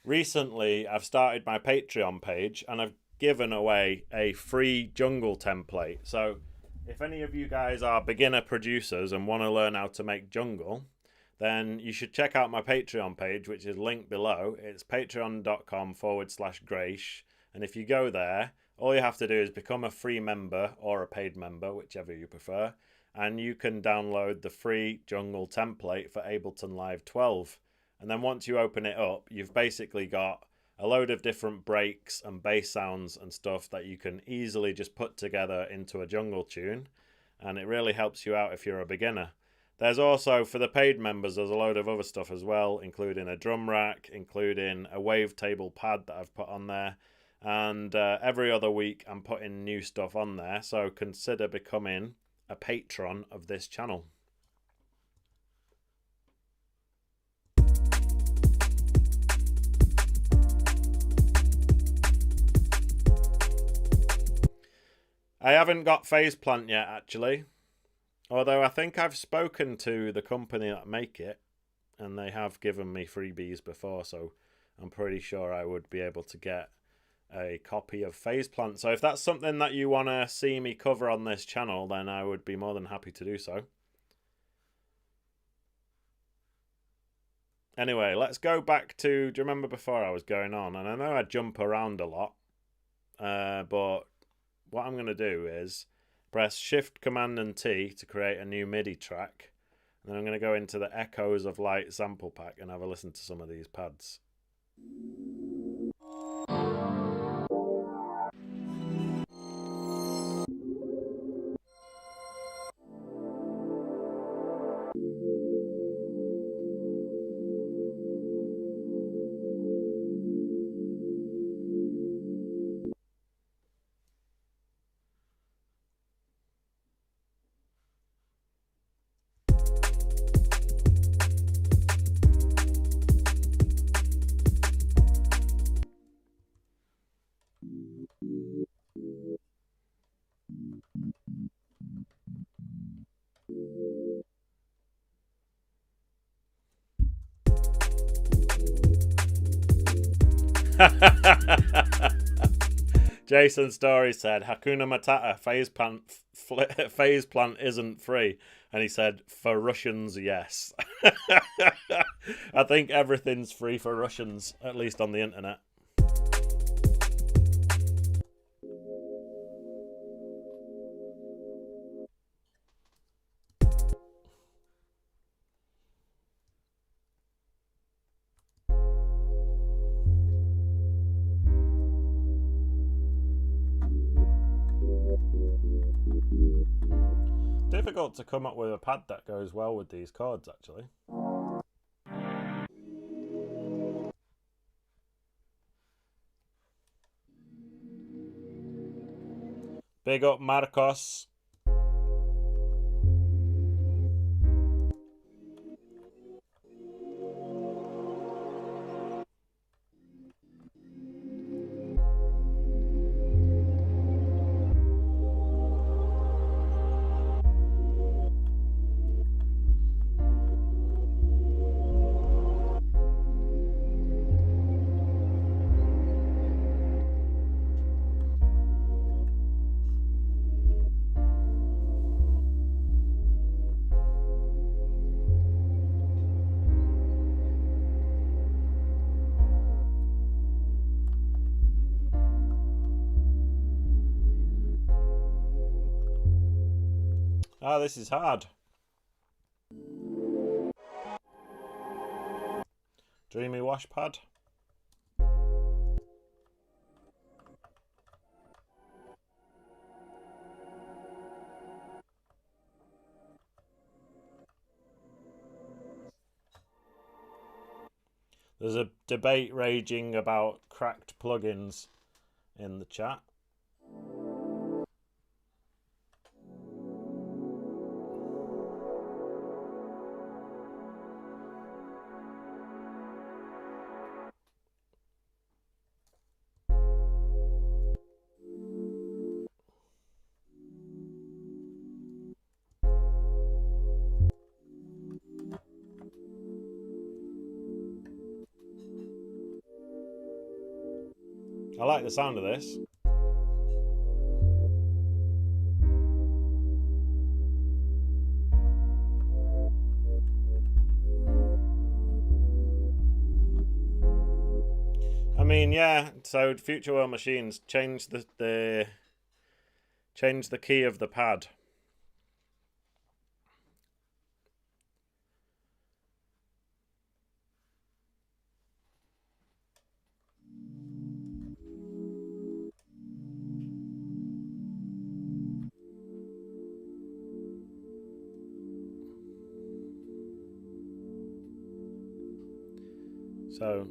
recently I've started my Patreon page and I've given away a free jungle template. So if any of you guys are beginner producers and want to learn how to make jungle, then you should check out my Patreon page, which is linked below. It's patreon.com/Graish. And if you go there, all you have to do is become a free member or a paid member, whichever you prefer, and you can download the free jungle template for Ableton Live 12. And then once you open it up, you've basically got a load of different breaks and bass sounds and stuff that you can easily just put together into a jungle tune, and it really helps you out if you're a beginner. There's also, for the paid members, there's a load of other stuff as well, including a drum rack, including a wavetable pad that I've put on there. And every other week I'm putting new stuff on there, so consider becoming a patron of this channel. I haven't got Phase Plant yet, actually. Although I think I've spoken to the company that make it, and they have given me freebies before, so I'm pretty sure I would be able to get a copy of Phase Plant. So if that's something that you want to see me cover on this channel, then I would be more than happy to do so. Anyway, let's go back to, do you remember before I was going on? And I know I jump around a lot, but what I'm going to do is press Shift, Command and T to create a new MIDI track. And then I'm going to go into the Echoes of Light sample pack and have a listen to some of these pads. Jason Story said, Hakuna Matata, phase plant isn't free. And he said, for Russians, yes. I think everything's free for Russians, at least on the internet. Difficult to come up with a pad that goes well with these chords, actually. Big up Marcos. Oh, this is hard. Dreamy wash pad. There's a debate raging about cracked plugins in the chat. I like the sound of this. I mean, yeah, so Future World Machines changed the key of the pad. So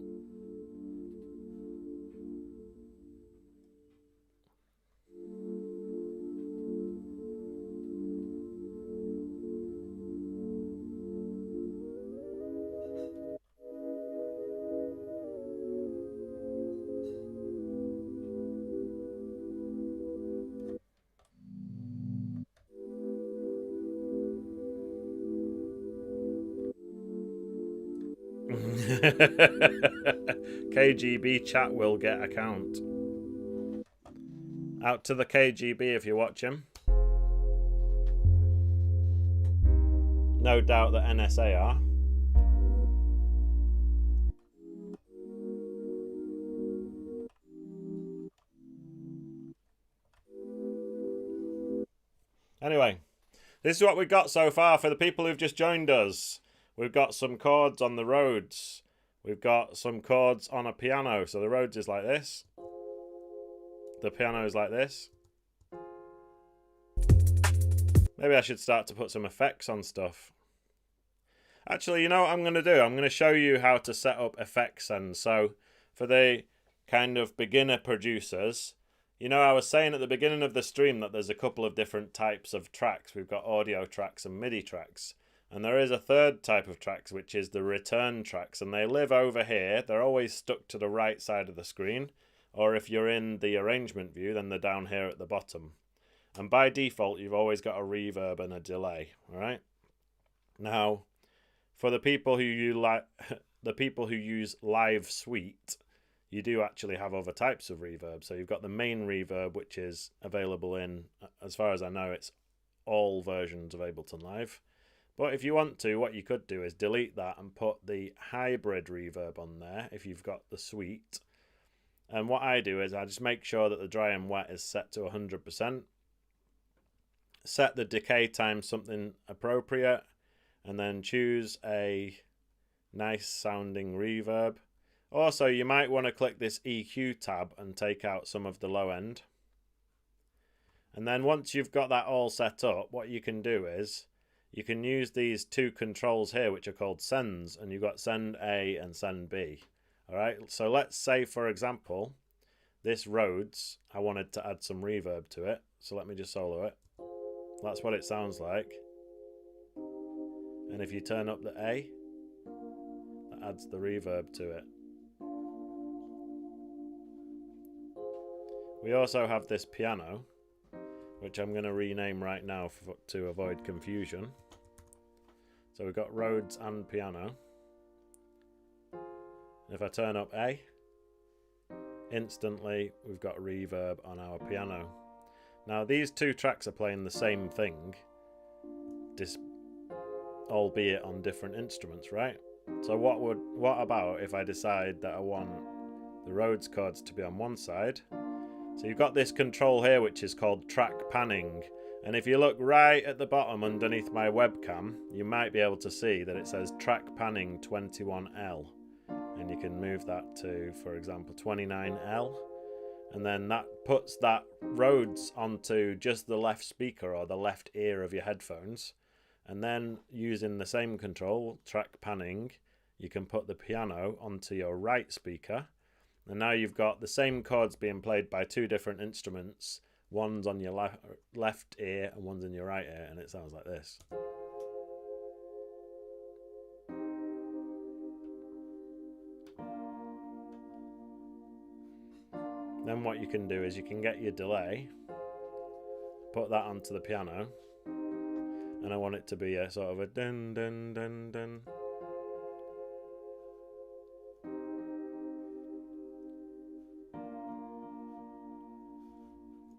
KGB chat will get account. Out to the KGB if you watch him. No doubt that NSA are. Anyway, this is what we've got so far for the people who've just joined us. We've got some chords on the Rhodes. We've got some chords on a piano. So the Rhodes is like this. The piano is like this. Maybe I should start to put some effects on stuff. Actually, you know what I'm going to do? I'm going to show you how to set up effects. And so for the kind of beginner producers, you know, I was saying at the beginning of the stream that there's a couple of different types of tracks. We've got audio tracks and MIDI tracks. And there is a third type of tracks, which is the return tracks. And they live over here. They're always stuck to the right side of the screen. Or if you're in the arrangement view, then they're down here at the bottom. And by default, you've always got a reverb and a delay. All right. Now, for the people who use Live Suite, you do actually have other types of reverb. So you've got the main reverb, which is available in, as far as I know, it's all versions of Ableton Live. But if you want to, what you could do is delete that and put the hybrid reverb on there if you've got the suite. And what I do is I just make sure that the dry and wet is set to 100%. Set the decay time something appropriate. And then choose a nice sounding reverb. Also, you might want to click this EQ tab and take out some of the low end. And then once you've got that all set up, what you can do is you can use these two controls here, which are called sends, and you've got send A and send B. All right, so let's say, for example, this Rhodes, I wanted to add some reverb to it. So let me just solo it. That's what it sounds like. And if you turn up the A, that adds the reverb to it. We also have this piano, which I'm going to rename right now to avoid confusion. So we've got Rhodes and piano. If I turn up A, instantly we've got reverb on our piano. Now these two tracks are playing the same thing, albeit on different instruments, right? So what about if I decide that I want the Rhodes chords to be on one side? So you've got this control here which is called track panning, and if you look right at the bottom underneath my webcam, you might be able to see that it says track panning 21L, and you can move that to, for example, 29L, and then that puts that Rhodes onto just the left speaker or the left ear of your headphones. And then using the same control, track panning, you can put the piano onto your right speaker. And now you've got the same chords being played by two different instruments. One's on your left ear and one's in your right ear, and it sounds like this. Then what you can do is you can get your delay, put that onto the piano, and I want it to be a sort of a dun dun dun dun.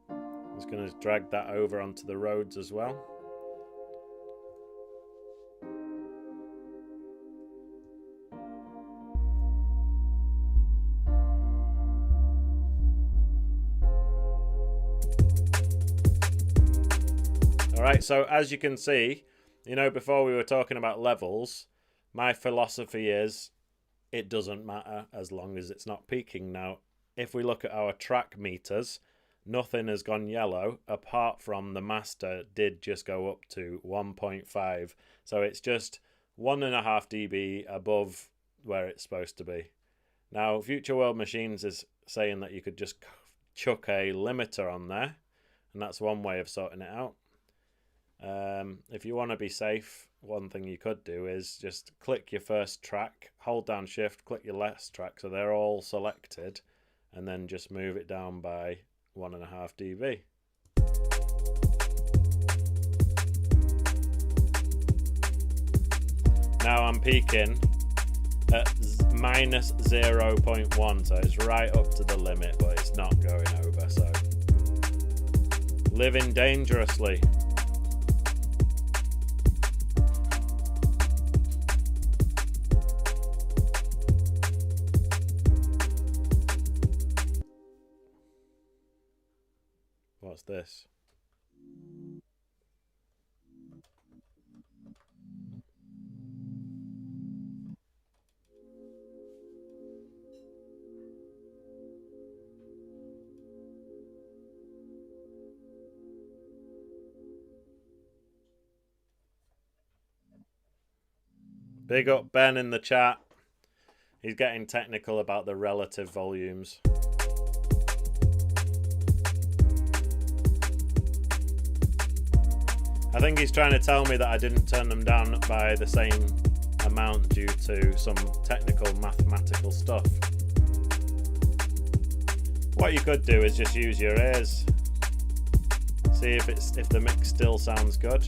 I'm just going to drag that over onto the Rhodes as well. Alright, so as you can see, you know, before we were talking about levels, my philosophy is it doesn't matter as long as it's not peaking. Now, if we look at our track meters, nothing has gone yellow apart from the master did just go up to 1.5. So it's just 1.5 dB above where it's supposed to be. Now, Future World Machines is saying that you could just chuck a limiter on there, and that's one way of sorting it out. If you want to be safe, one thing you could do is just click your first track, hold down shift, click your last track so they're all selected, and then just move it down by 1.5 dB. Now I'm peaking at minus 0.1, so it's right up to the limit, but it's not going over, so living dangerously. What's this? Big up Ben in the chat. He's getting technical about the relative volumes. I think he's trying to tell me that I didn't turn them down by the same amount due to some technical mathematical stuff. What you could do is just use your ears. See if the mix still sounds good.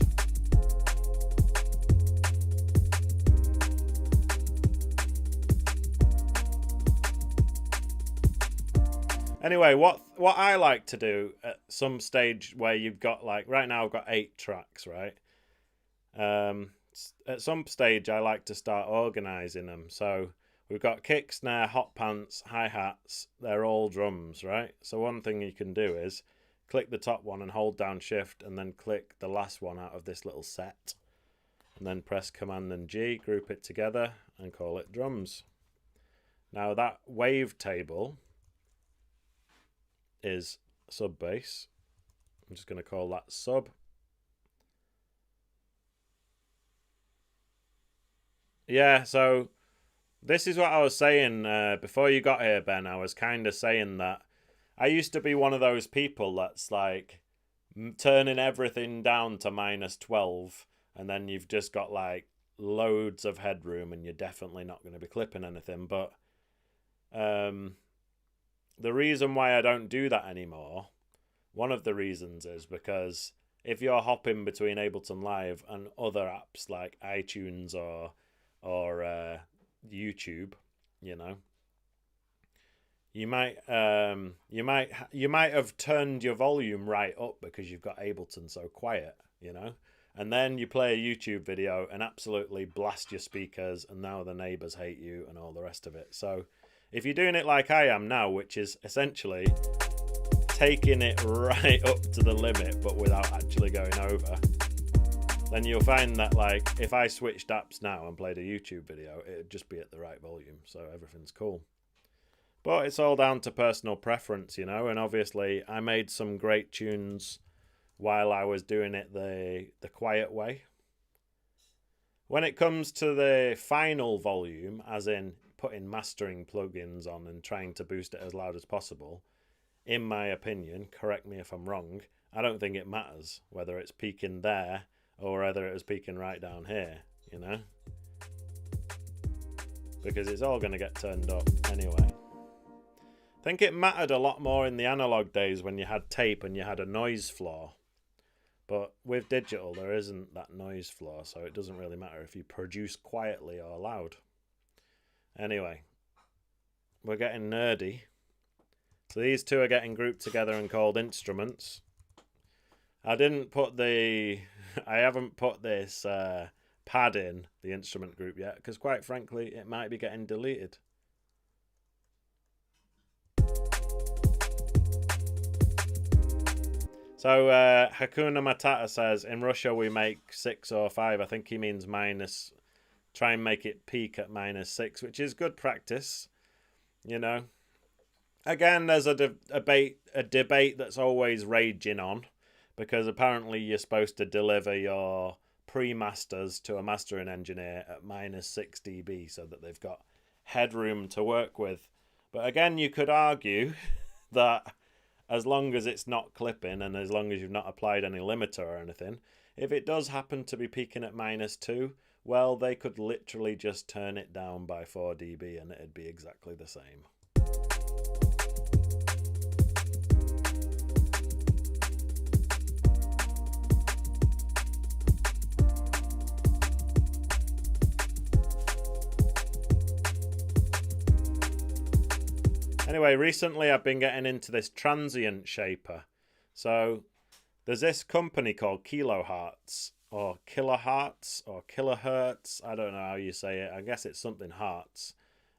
Anyway, what I like to do at some stage where you've got, like, right now I've got 8 tracks, right? At some stage I like to start organising them. So we've got kick, snare, hot pants, hi-hats. They're all drums, right? So one thing you can do is click the top one and hold down shift and then click the last one out of this little set. And then press Command and G, group it together and call it drums. Now that wave table is sub bass. I'm just going to call that sub. Yeah, so this is what I was saying before you got here, Ben. I was kind of saying that I used to be one of those people that's like turning everything down to minus 12 and then you've just got like loads of headroom and you're definitely not going to be clipping anything. But the reason why I don't do that anymore, one of the reasons is because if you're hopping between Ableton Live and other apps like iTunes or YouTube, you know, you might have turned your volume right up because you've got Ableton so quiet, you know, and then you play a YouTube video and absolutely blast your speakers and now the neighbors hate you and all the rest of it. So if you're doing it like I am now, which is essentially taking it right up to the limit but without actually going over, then you'll find that, like, if I switched apps now and played a YouTube video, it'd just be at the right volume, so everything's cool. But it's all down to personal preference, you know, and obviously I made some great tunes while I was doing it the quiet way. When it comes to the final volume, as in putting mastering plugins on and trying to boost it as loud as possible, in my opinion, correct me if I'm wrong, I don't think it matters whether it's peaking there or whether it was peaking right down here, you know, because it's all going to get turned up anyway. I think it mattered a lot more in the analog days when you had tape and you had a noise floor, but with digital there isn't that noise floor, so it doesn't really matter if you produce quietly or loud. Anyway, we're getting nerdy. So these two are getting grouped together and called instruments. I haven't put this pad in the instrument group yet because, quite frankly, it might be getting deleted. So Hakuna Matata says, in Russia we make 6 or 5. I think he means minus. Try and make it peak at minus 6, which is good practice, you know. Again, there's a debate that's always raging on, because apparently you're supposed to deliver your pre-masters to a mastering engineer at minus 6 dB so that they've got headroom to work with. But again, you could argue that as long as it's not clipping and as long as you've not applied any limiter or anything, if it does happen to be peaking at minus 2, well, they could literally just turn it down by 4 dB and it'd be exactly the same. Anyway, recently I've been getting into this transient shaper. So there's this company called Kilohertz or Kilohertz or Kilohertz. I don't know how you say it. I guess it's something Hertz.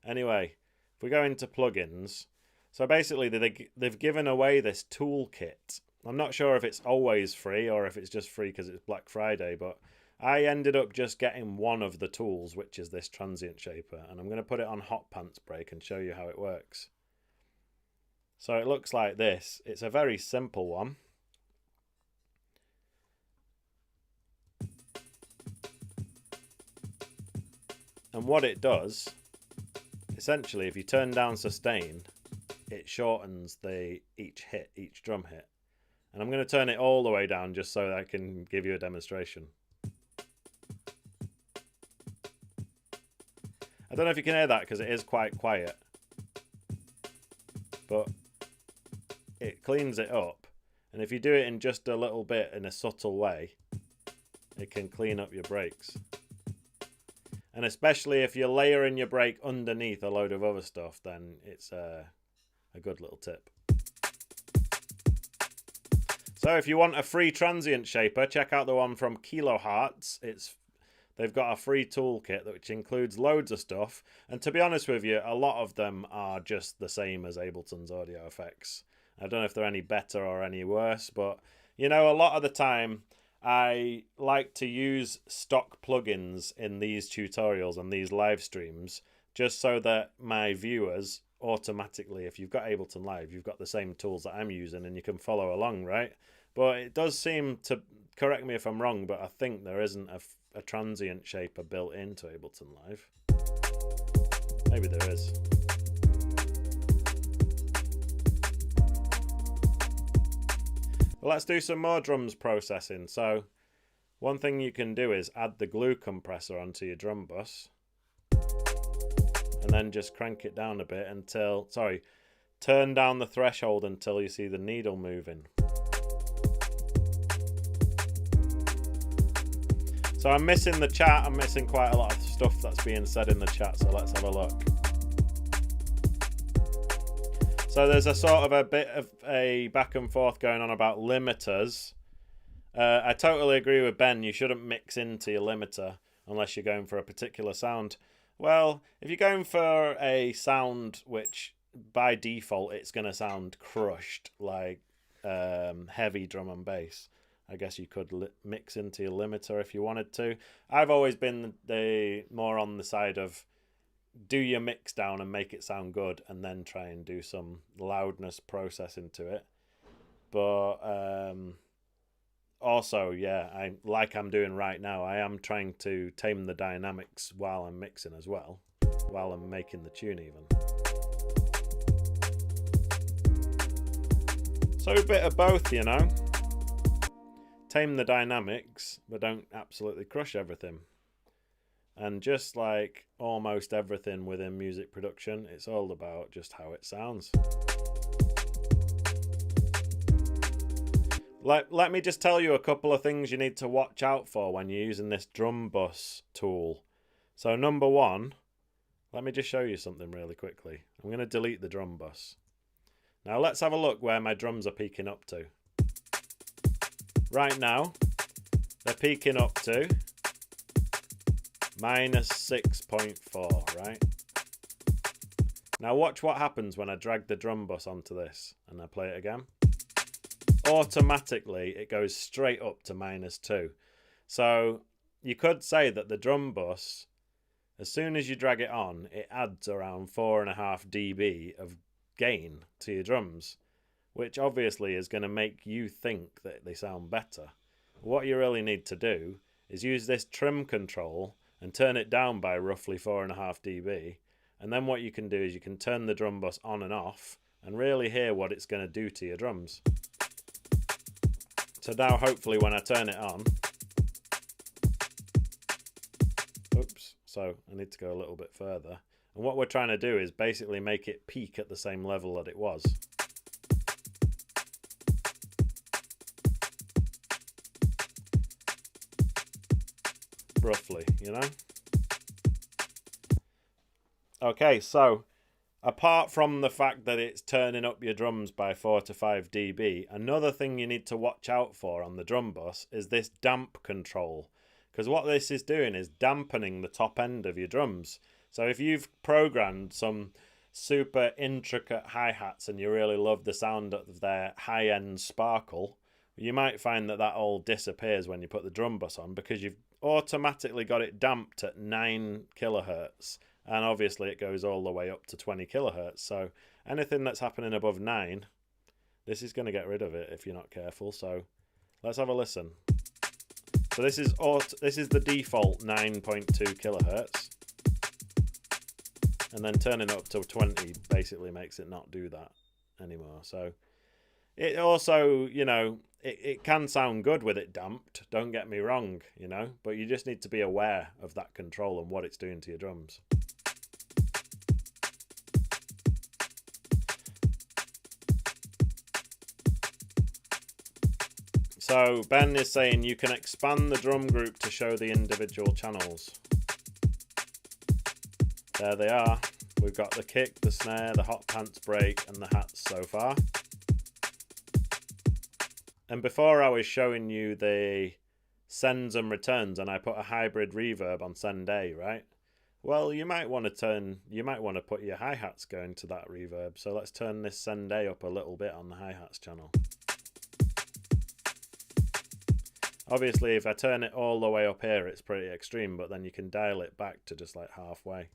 Anyway, if we go into plugins, so basically they've given away this toolkit. I'm not sure if it's always free or if it's just free because it's Black Friday, but I ended up just getting one of the tools, which is this transient shaper, and I'm going to put it on hot pants break and show you how it works. So it looks like this. It's a very simple one. And what it does, essentially, if you turn down sustain, it shortens each drum hit. And I'm going to turn it all the way down just so that I can give you a demonstration. I don't know if you can hear that because it is quite quiet. But it cleans it up. And if you do it in just a little bit in a subtle way, it can clean up your breaks. And especially if you're layering your break underneath a load of other stuff, then it's a good little tip. So if you want a free transient shaper, check out the one from Kilohertz. They've got a free toolkit which includes loads of stuff. And to be honest with you, a lot of them are just the same as Ableton's audio effects. I don't know if they're any better or any worse, but you know, a lot of the time I like to use stock plugins in these tutorials and these live streams just so that my viewers automatically, if you've got Ableton Live, you've got the same tools that I'm using and you can follow along, right? But it does seem to, correct me if I'm wrong, but I think there isn't a transient shaper built into Ableton Live. Maybe there is. Well, let's do some more drums processing. So one thing you can do is add the glue compressor onto your drum bus and then just crank it down a bit until, turn down the threshold until you see the needle moving. So I'm missing the chat, I'm missing quite a lot of stuff that's being said in the chat, so let's have a look. So there's a sort of a bit of a back and forth going on about limiters. I totally agree with Ben, you shouldn't mix into your limiter unless you're going for a particular sound. Well, if you're going for a sound which by default it's going to sound crushed, like heavy drum and bass, I guess you could mix into your limiter if you wanted to. I've always been more on the side of do your mix down and make it sound good and then try and do some loudness processing to it. But also, yeah, I'm doing right now, I am trying to tame the dynamics while I'm mixing as well, while I'm making the tune even. So a bit of both, you know. Tame the dynamics, but don't absolutely crush everything. And just like almost everything within music production, it's all about just how it sounds. Let me just tell you a couple of things you need to watch out for when you're using this drum bus tool. So number one, let me just show you something really quickly. I'm going to delete the drum bus. Now let's have a look where my drums are peaking up to. Right now, they're peaking up to -6.4, right? Now watch what happens when I drag the drum bus onto this and I play it again. Automatically, it goes straight up to -2. So you could say that the drum bus, as soon as you drag it on, it adds around 4.5 dB of gain to your drums, which obviously is going to make you think that they sound better. What you really need to do is use this trim control and turn it down by roughly 4.5 dB. And then what you can do is you can turn the drum bus on and off and really hear what it's going to do to your drums. So now hopefully when I turn it on, oops, so I need to go a little bit further. And what we're trying to do is basically make it peak at the same level that it was. Roughly, you know? Okay, so apart from the fact that it's turning up your drums by 4 to 5 dB, another thing you need to watch out for on the drum bus is this damp control. Because what this is doing is dampening the top end of your drums. So if you've programmed some super intricate hi-hats and you really love the sound of their high-end sparkle, you might find that all disappears when you put the drum bus on, because you've automatically got it damped at 9 kilohertz. And obviously it goes all the way up to 20 kilohertz. So anything that's happening above 9, this is going to get rid of it if you're not careful. So let's have a listen. So this is the default 9.2 kilohertz. And then turning it up to 20 basically makes it not do that anymore. So it also, you know, it can sound good with it damped, don't get me wrong, you know, but you just need to be aware of that control and what it's doing to your drums. So Ben is saying you can expand the drum group to show the individual channels. There they are. We've got the kick, the snare, the hot pants break and the hats so far. And before I was showing you the sends and returns and I put a hybrid reverb on send A, right? Well, you might want to put your hi-hats going to that reverb. So let's turn this send A up a little bit on the hi-hats channel. Obviously, if I turn it all the way up here, it's pretty extreme, but then you can dial it back to just like halfway.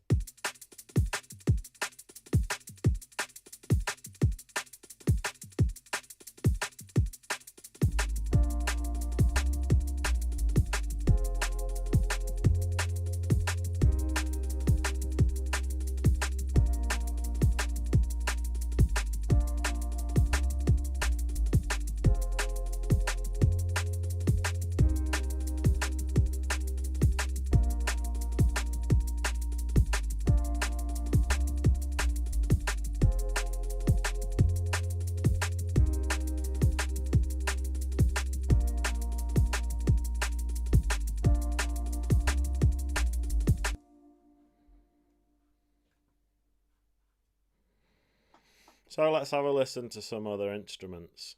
So let's have a listen to some other instruments.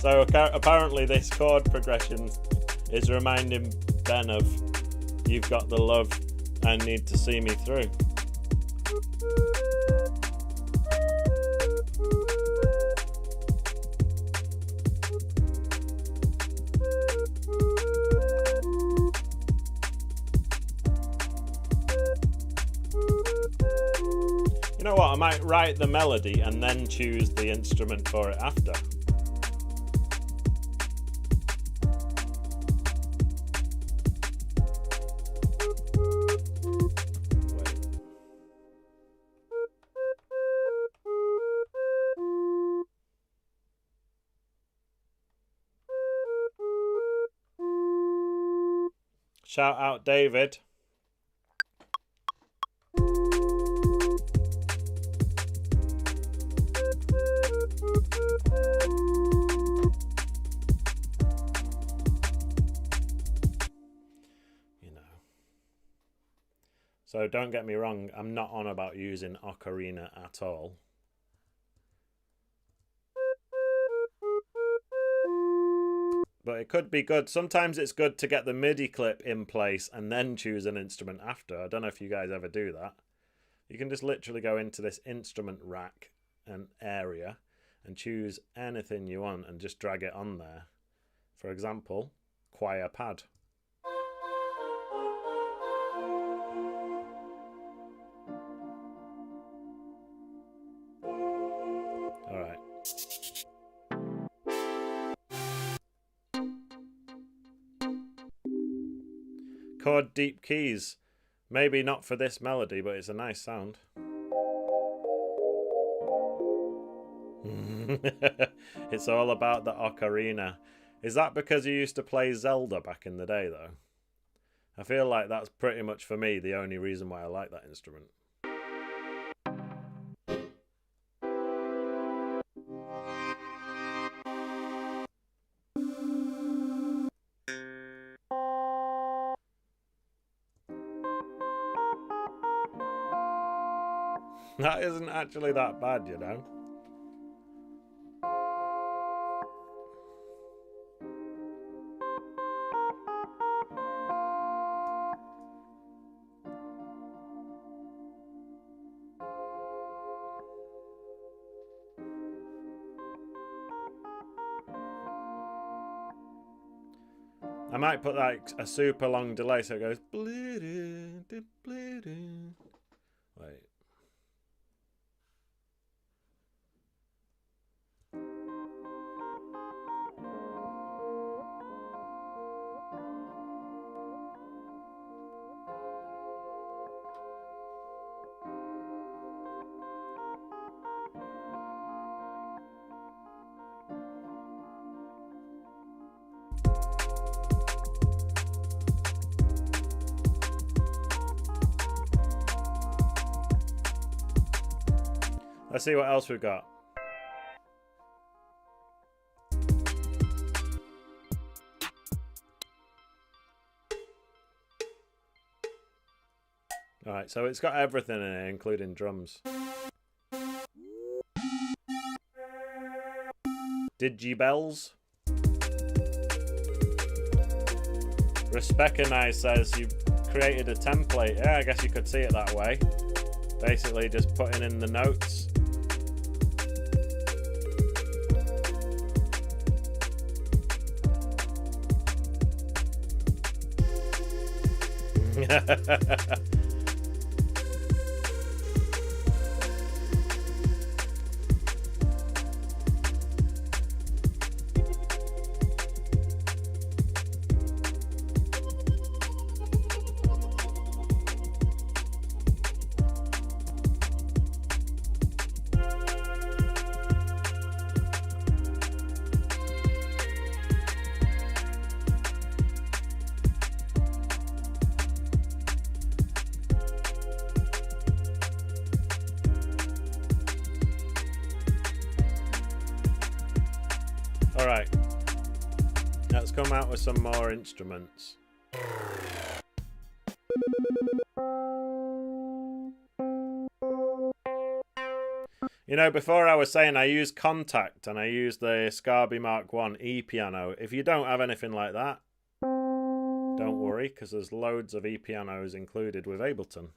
So apparently this chord progression is reminding Ben of "You've Got the Love and Need to See Me Through." You know what, I might write the melody and then choose the instrument for it after. Shout out David. You know. So don't get me wrong, I'm not on about using ocarina at all. But it could be good. Sometimes it's good to get the MIDI clip in place and then choose an instrument after. I don't know if you guys ever do that. You can just literally go into this instrument rack and area and choose anything you want and just drag it on there. For example, choir pad. All right. Chord deep keys. Maybe not for this melody, but it's a nice sound. It's all about the ocarina. Is that because you used to play Zelda back in the day, though? I feel like that's pretty much for me the only reason why I like that instrument. That isn't actually that bad, you know. I might put like a super long delay so it goes. Wait. Let's see what else we've got. Alright, so it's got everything in it, including drums. Digibells. Respecanize says you created a template. Yeah, I guess you could see it that way. Basically just putting in the notes. Alright, let's come out with some more instruments. You know, before I was saying I use Contact and I use the Scarby Mark 1 E-piano. If you don't have anything like that, don't worry, because there's loads of E-pianos included with Ableton.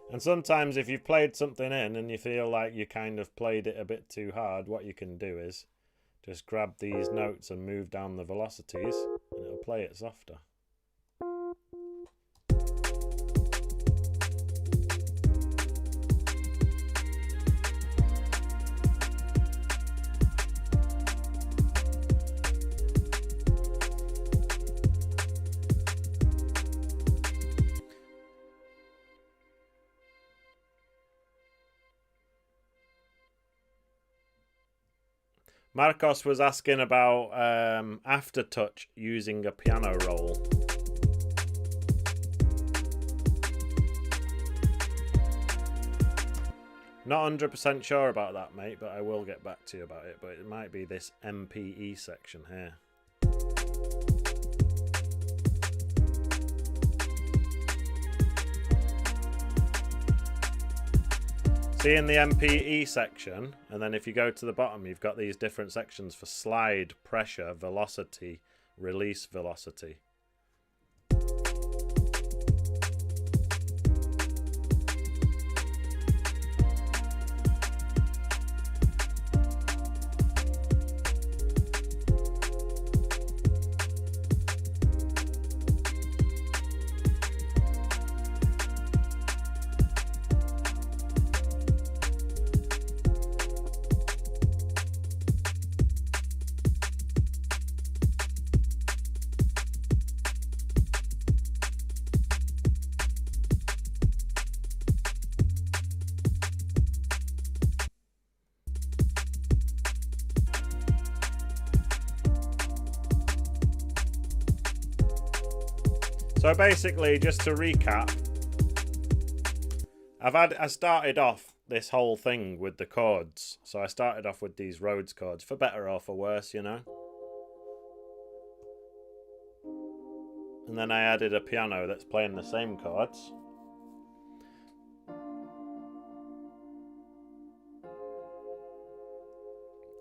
And sometimes if you've played something in and you feel like you kind of played it a bit too hard, what you can do is just grab these notes and move down the velocities and it'll play it softer. Marcos was asking about aftertouch using a piano roll. Not 100% sure about that, mate, but I will get back to you about it. But it might be this MPE section here. See, in the MPE section, and then if you go to the bottom, you've got these different sections for slide, pressure, velocity, release velocity. So basically, just to recap, I started off this whole thing with the chords. So I started off with these Rhodes chords, for better or for worse, you know. And then I added a piano that's playing the same chords.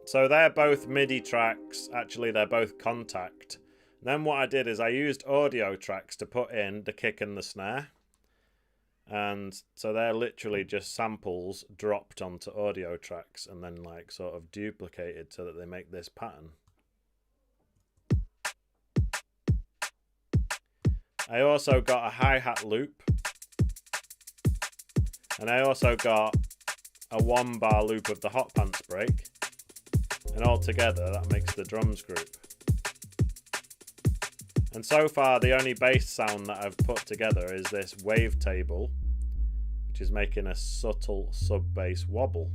So they're both MIDI tracks. Actually, they're both Contact. Then what I did is I used audio tracks to put in the kick and the snare. And so they're literally just samples dropped onto audio tracks and then like sort of duplicated so that they make this pattern. I also got a hi-hat loop. And I also got a 1-bar loop of the hot pants break. And all together that makes the drums group. And so far, the only bass sound that I've put together is this wavetable, which is making a subtle sub-bass wobble.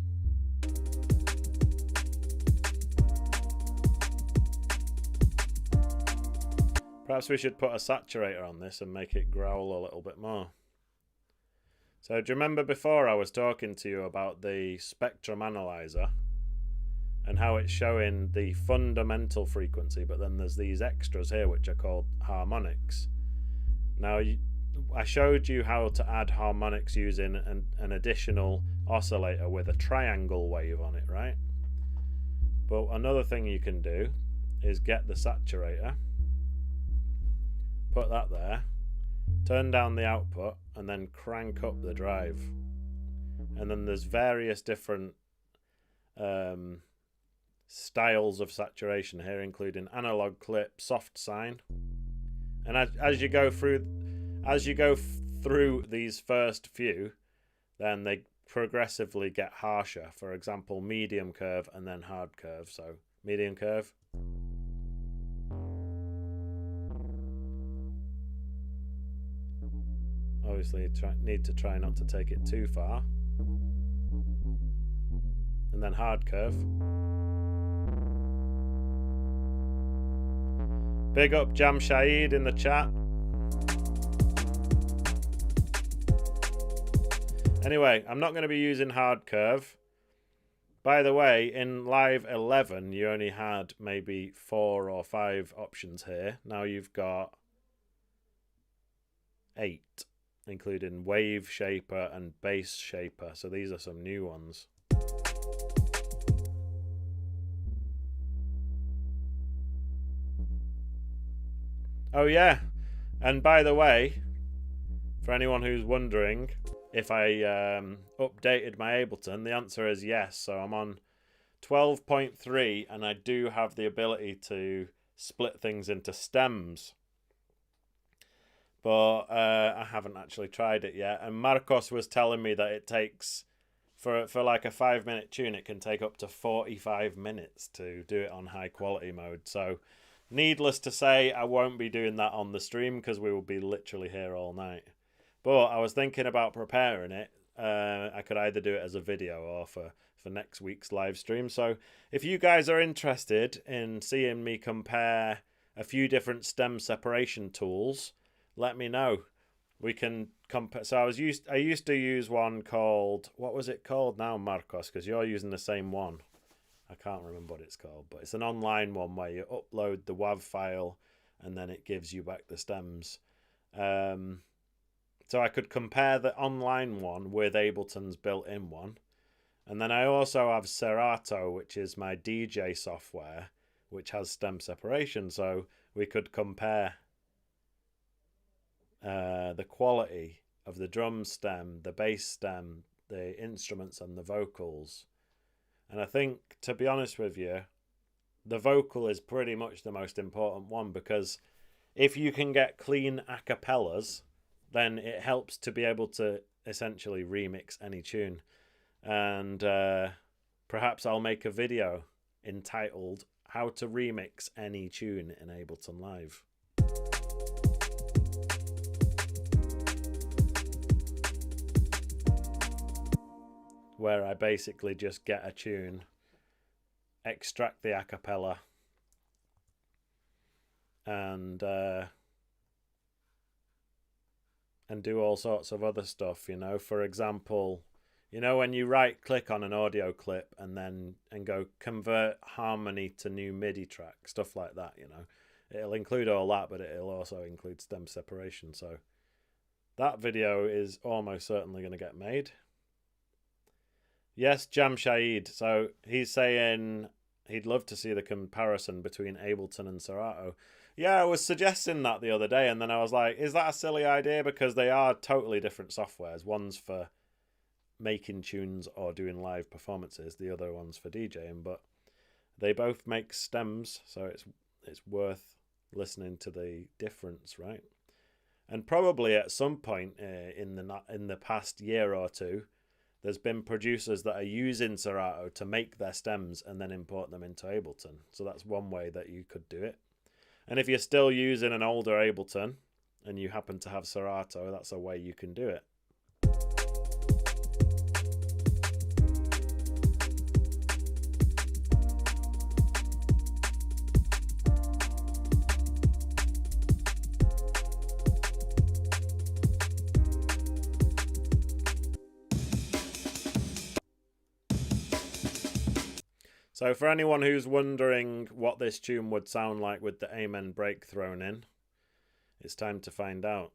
Perhaps we should put a saturator on this and make it growl a little bit more. So do you remember before I was talking to you about the spectrum analyzer? And how it's showing the fundamental frequency, but then there's these extras here which are called harmonics. Now, I showed you how to add harmonics using an additional oscillator with a triangle wave on it, right? But another thing you can do is get the saturator, put that there, turn down the output, and then crank up the drive. And then there's various different styles of saturation here, including analog clip, soft sine, and as you go through these first few, then they progressively get harsher. For example, medium curve and then hard curve. So medium curve, obviously need to try not to take it too far, and then hard curve. Big up Jam Shahid in the chat. Anyway, I'm not going to be using hard curve. By the way, in Live 11, you only had maybe 4 or 5 options here. Now you've got 8, including Wave Shaper and Bass Shaper. So these are some new ones. Oh yeah, and by the way, for anyone who's wondering if I updated my Ableton, the answer is yes. So I'm on 12.3 and I do have the ability to split things into stems. But I haven't actually tried it yet. And Marcos was telling me that it takes, for like a 5-minute tune, it can take up to 45 minutes to do it on high quality mode. So needless to say, I won't be doing that on the stream because we will be literally here all night. But I was thinking about preparing it. I could either do it as a video or for next week's live stream. So if you guys are interested in seeing me compare a few different stem separation tools, let me know. we can compare. So I used to use one called, what was it called now, Marcos? Because you're using the same one. I can't remember what it's called, but it's an online one where you upload the WAV file and then it gives you back the stems. So I could compare the online one with Ableton's built-in one. And then I also have Serato, which is my DJ software, which has stem separation. So we could compare the quality of the drum stem, the bass stem, the instruments and the vocals. And I think, to be honest with you, the vocal is pretty much the most important one, because if you can get clean acapellas, then it helps to be able to essentially remix any tune. And perhaps I'll make a video entitled How to Remix Any Tune in Ableton Live. Where I basically just get a tune, extract the acapella, and do all sorts of other stuff, you know. For example, you know, when you right click on an audio clip and go convert harmony to new MIDI track, stuff like that, you know. It'll include all that, but it'll also include stem separation. So that video is almost certainly going to get made. Yes, Jamshahid. So he's saying he'd love to see the comparison between Ableton and Serato. Yeah, I was suggesting that the other day, and then I was like, is that a silly idea? Because they are totally different softwares. One's for making tunes or doing live performances. The other one's for DJing, but they both make stems, so it's worth listening to the difference, right? And probably at some point in the past year or two, there's been producers that are using Serato to make their stems and then import them into Ableton. So that's one way that you could do it. And if you're still using an older Ableton and you happen to have Serato, that's a way you can do it. So for anyone who's wondering what this tune would sound like with the Amen break thrown in, it's time to find out.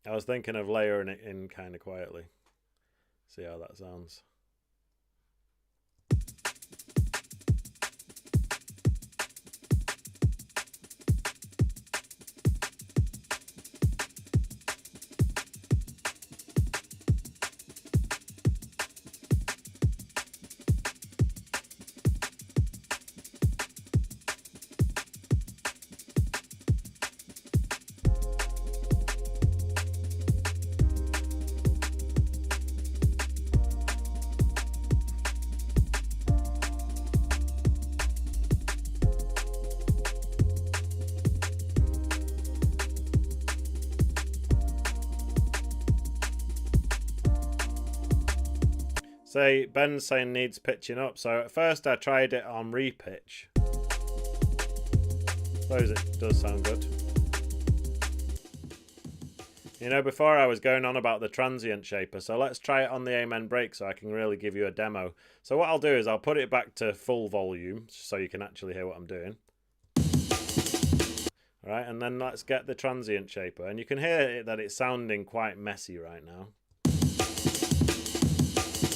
I was thinking of layering it in kind of quietly. See how that sounds. Say, Ben's saying needs pitching up. So at first I tried it on repitch. Suppose it does sound good. You know, before I was going on about the transient shaper, so let's try it on the Amen break so I can really give you a demo. So what I'll do is I'll put it back to full volume so you can actually hear what I'm doing. Alright, and then let's get the transient shaper. And you can hear that it's sounding quite messy right now.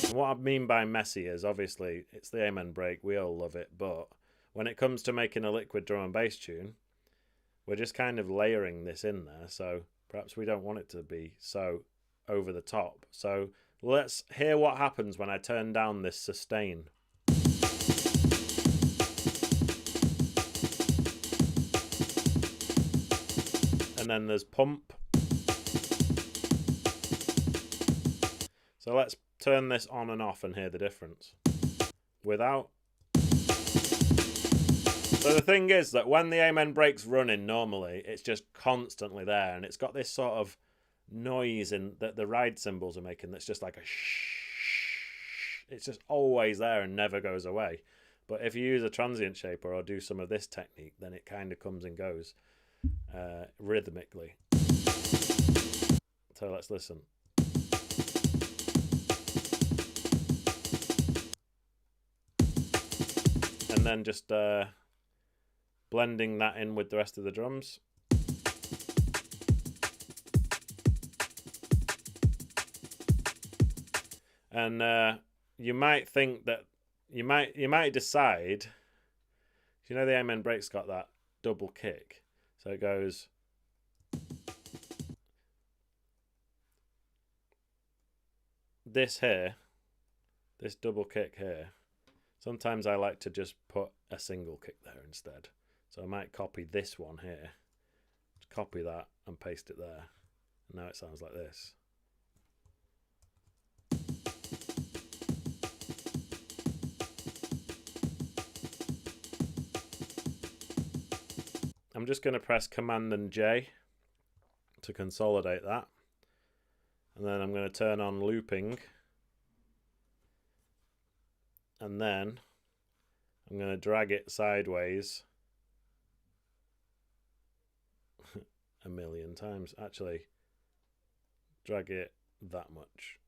And what I mean by messy is, obviously, it's the Amen break, we all love it, but when it comes to making a liquid drum and bass tune, we're just kind of layering this in there, so perhaps we don't want it to be so over the top. So let's hear what happens when I turn down this sustain. And then there's pump. So let's turn this on and off and hear the difference. Without. So the thing is that when the Amen break's running normally, it's just constantly there, and it's got this sort of noise in that the ride cymbals are making that's just like a shh. It's just always there and never goes away. But if you use a transient shaper or do some of this technique, then it kind of comes and goes rhythmically. So let's listen. And then just blending that in with the rest of the drums. And you might think that you might decide, you know, the Amen break's got that double kick, so it goes this here, this double kick here. Sometimes I like to just put a single kick there instead. So I might copy this one here, copy that and paste it there. And now it sounds like this. I'm just going to press Command and J to consolidate that. And then I'm going to turn on looping. And then I'm going to drag it sideways a million times. Actually, drag it that much.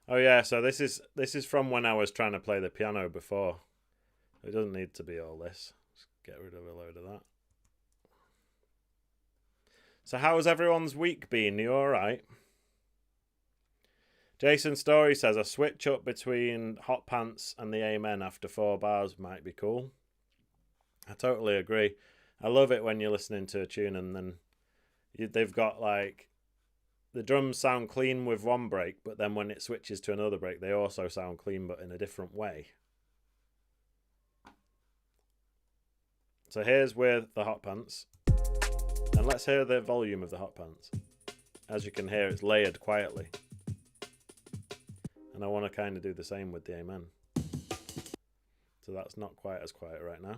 Oh yeah, so this is from when I was trying to play the piano before. It doesn't need to be all this. Just get rid of a load of that. So how's everyone's week been? You all right? Jason Story says a switch up between Hot Pants and the Amen after 4 bars might be cool. I totally agree. I love it when you're listening to a tune and then they've got like the drums sound clean with one break, but then when it switches to another break, they also sound clean but in a different way. So here's with the Hot Pants. And let's hear the volume of the Hot Pants. As you can hear, it's layered quietly. And I want to kind of do the same with the Amen. So that's not quite as quiet right now.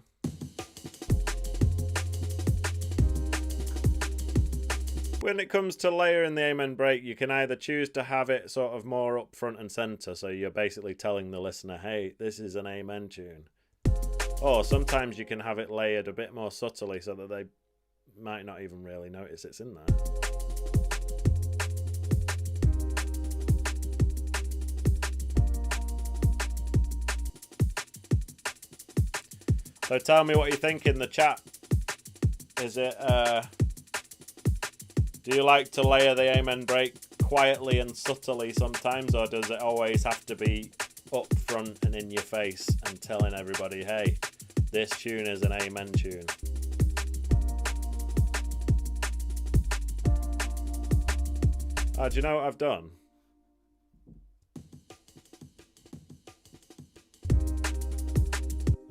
When it comes to layering the Amen break, you can either choose to have it sort of more up front and center, so you're basically telling the listener, hey, this is an Amen tune. Or sometimes you can have it layered a bit more subtly so that they might not even really notice it's in there. So tell me what you think in the chat. Is it, do you like to layer the Amen break quietly and subtly sometimes, or does it always have to be up front and in your face and telling everybody, hey, this tune is an Amen tune? Oh, do you know what I've done?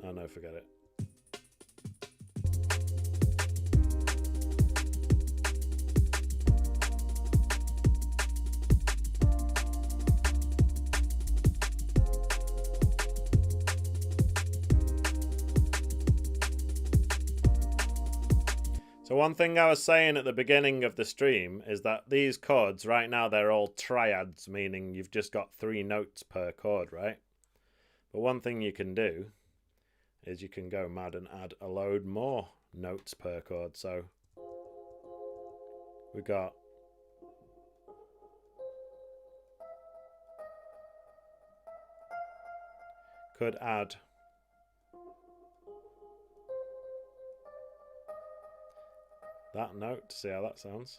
Oh no, forget it. So one thing I was saying at the beginning of the stream is that these chords right now, they're all triads, meaning you've just got 3 notes per chord, right? But one thing you can do is you can go mad and add a load more notes per chord. So we got could add that note to see how that sounds.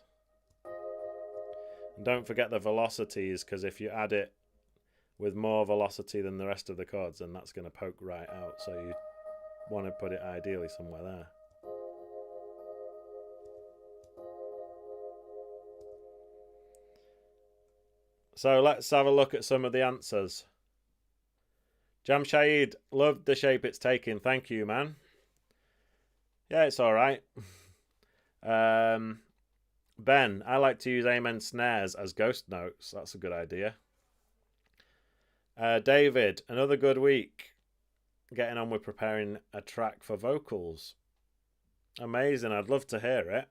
And don't forget the velocities, because if you add it with more velocity than the rest of the chords, then that's going to poke right out. So you want to put it ideally somewhere there. So let's have a look at some of the answers. Jamshahid, loved the shape it's taking. Thank you, man. Yeah, it's all right. Ben, I like to use Amen snares as ghost notes. That's a good idea. David, another good week. Getting on with preparing a track for vocals. Amazing, I'd love to hear it.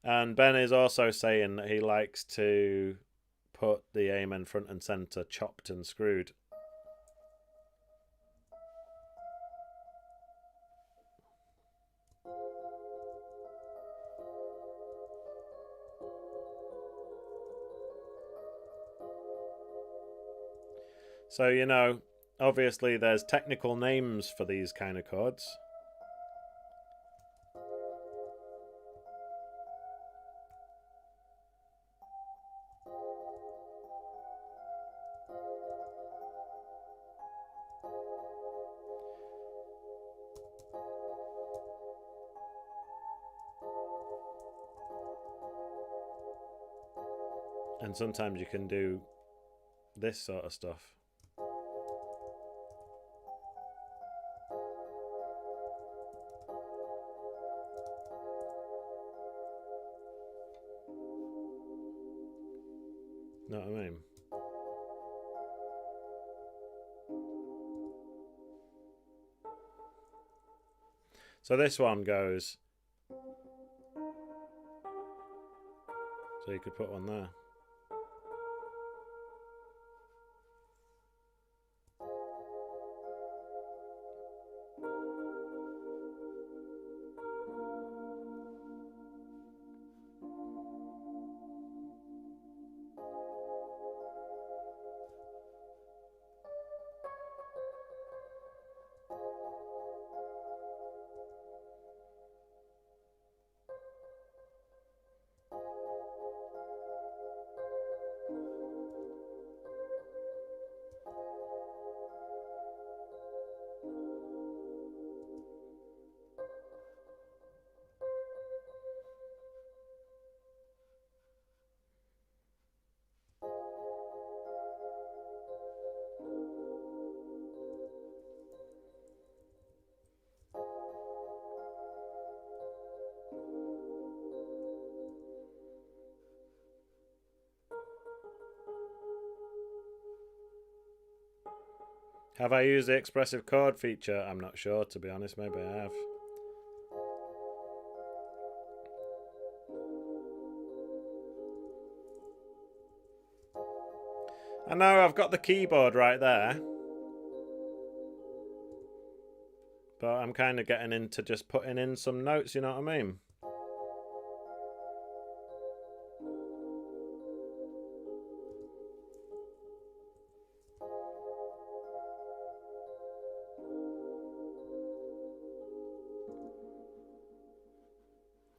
And Ben is also saying that he likes to put the Amen front and centre chopped and screwed. So, you know, obviously there's technical names for these kind of chords. And sometimes you can do this sort of stuff. Know what I mean? So this one goes. So you could put one there. Have I used the expressive chord feature? I'm not sure, to be honest. Maybe I have. I know I've got the keyboard right there. But I'm kind of getting into just putting in some notes, you know what I mean?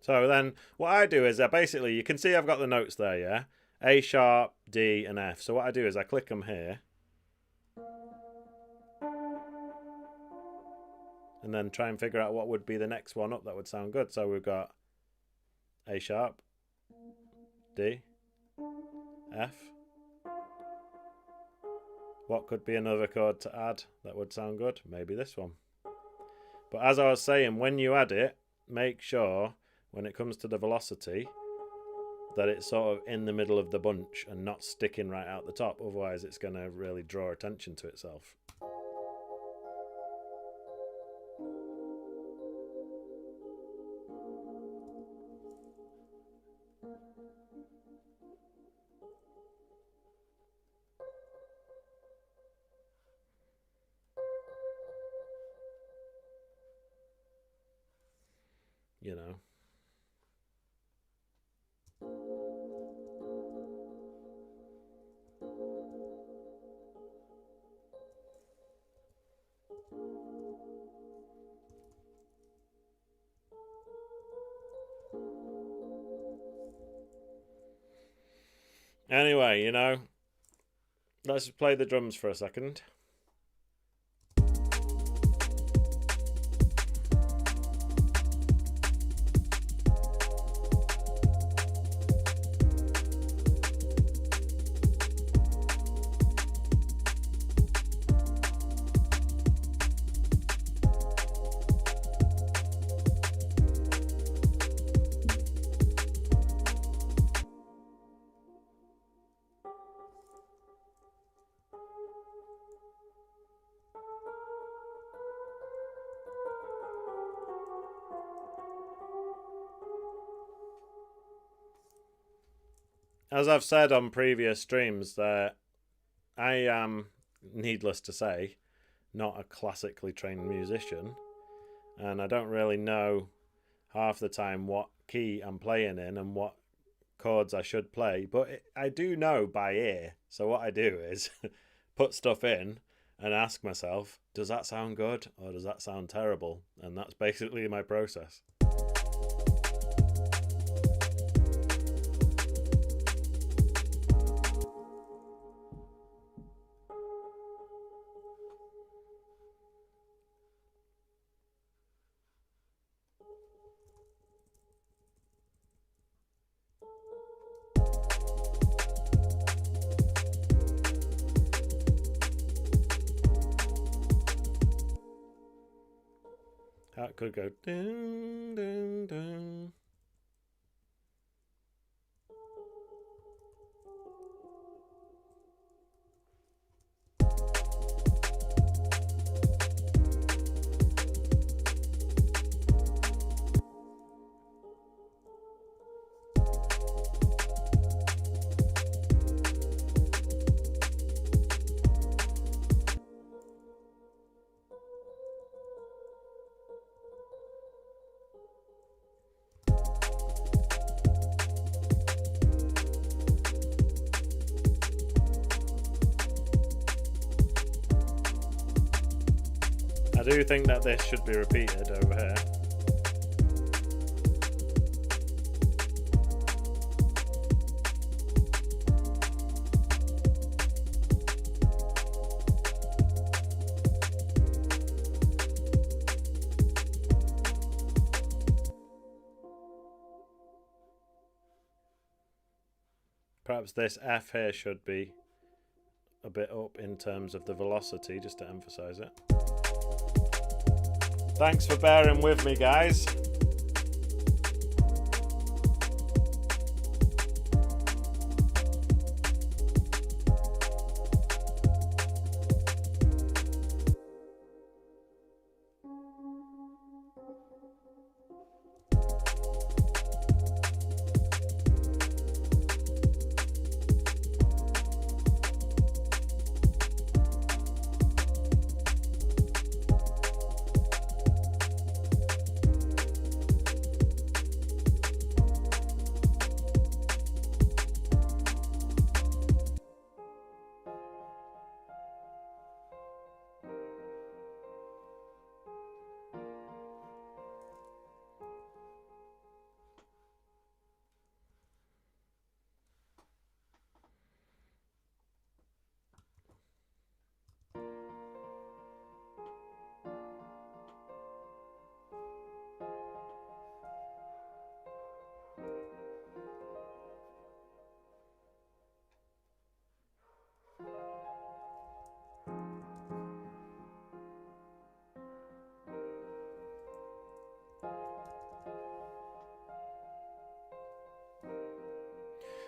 So then what I do is basically, you can see I've got the notes there, yeah? A sharp, D and F. So what I do is I click them here. And then try and figure out what would be the next one up that would sound good. So we've got A sharp, D, F. What could be another chord to add that would sound good? Maybe this one. But as I was saying, when you add it, make sure when it comes to the velocity that it's sort of in the middle of the bunch and not sticking right out the top. Otherwise it's going to really draw attention to itself. You know. Anyway, you know, let's just play the drums for a second. as I've said on previous streams, that I am, needless to say, not a classically trained musician, and I don't really know half the time what key I'm playing in and what chords I should play, but I do know by ear. So what I do is put stuff in and ask myself, does that sound good or does that sound terrible? And that's basically my process. That could go ding, ding, ding. I do think that this should be repeated over here. Perhaps this F here should be a bit up in terms of the velocity, just to emphasize it. Thanks for bearing with me, guys.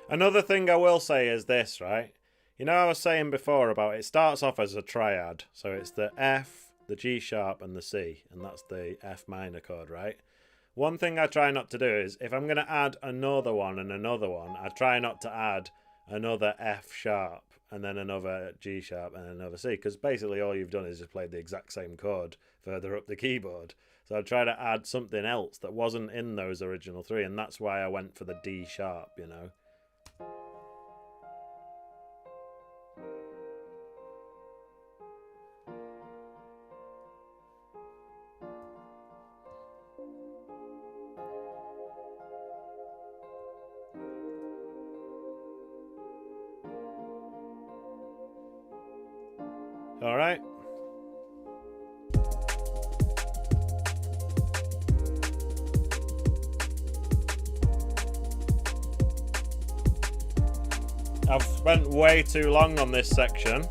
Another thing I will say is this, right? You know, I was saying before about it starts off as a triad. So it's the F, the G sharp, and the C. And that's the F minor chord, right? One thing I try not to do is, if I'm going to add another one and another one, I try not to add another F sharp and then another G sharp and another C. Because basically all you've done is just played the exact same chord further up the keyboard. So I try to add something else that wasn't in those original three. And that's why I went for the D sharp, you know. All right. I've spent way too long on this section.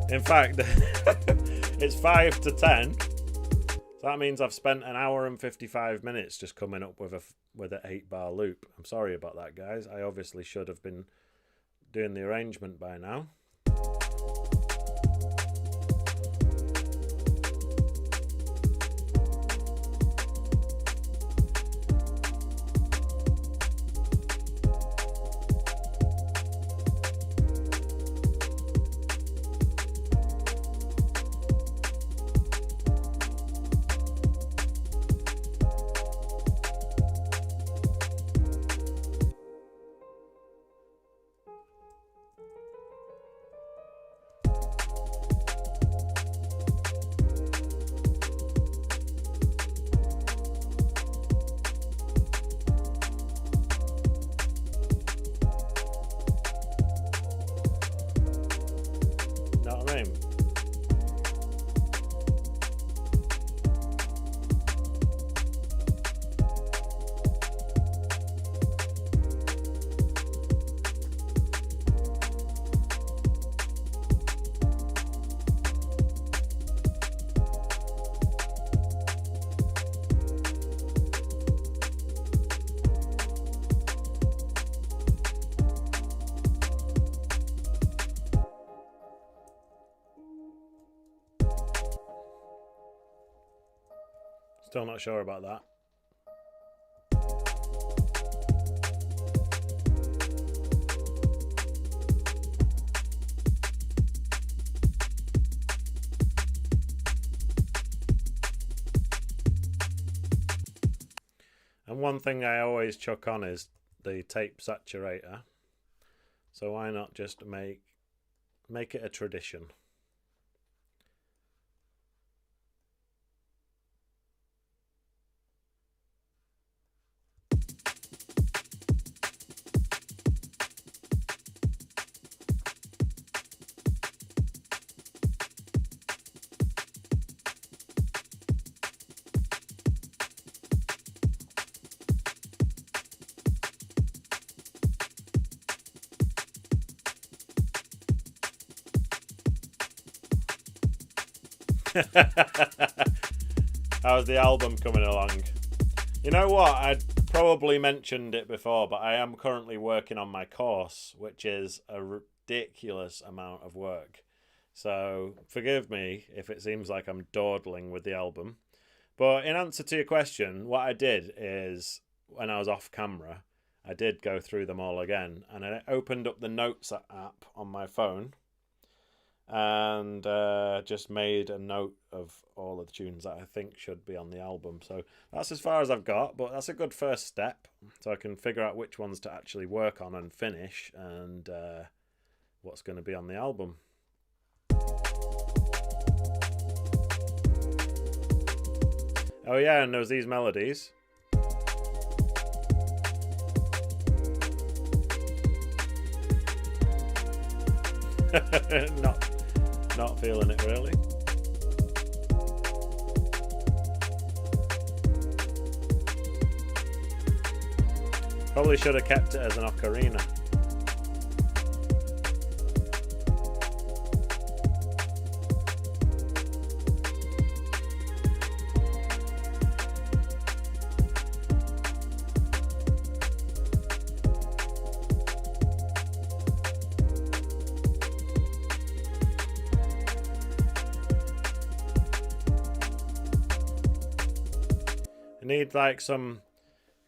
In fact, it's 5 to 10. So that means I've spent an hour and 55 minutes just coming up with an 8-bar loop. I'm sorry about that, guys. I obviously should have been doing the arrangement by now. Still not sure about that. And one thing I always chuck on is the tape saturator. So why not just make it a tradition? How's the album coming along? You know what? I'd probably mentioned it before, but I am currently working on my course, which is a ridiculous amount of work. So forgive me if it seems like I'm dawdling with the album. But in answer to your question, what I did is, when I was off camera, I did go through them all again, and I opened up the Notes app on my phone and just made a note of all of the tunes that I think should be on the album. So that's as far as I've got, but that's a good first step, so I can figure out which ones to actually work on and finish, and what's going to be on the album. Oh yeah, and there's these melodies. Not feeling it really. Probably should have kept it as an ocarina. Need like some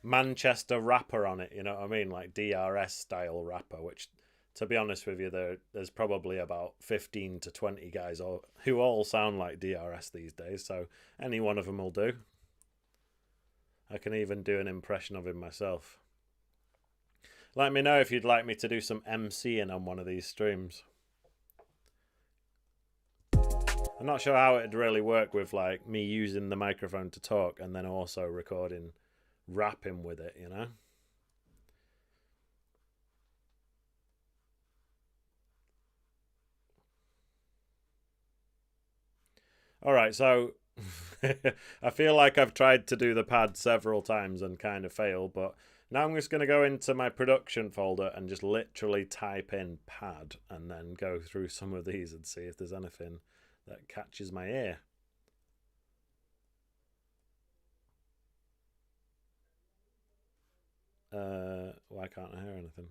Manchester rapper on it, you know what I mean, like DRS style rapper, which, to be honest with you, there's probably about 15 to 20 guys who all sound like DRS these days, so any one of them will do. I can even do an impression of him myself. Let me know if you'd like me to do some MCing on one of these streams. I'm not sure how it'd really work with like me using the microphone to talk and then also recording rapping with it, you know? Alright, so I feel like I've tried to do the pad several times and kind of failed, but now I'm just going to go into my production folder and just literally type in pad and then go through some of these and see if there's anything that catches my ear. Why can't I hear anything?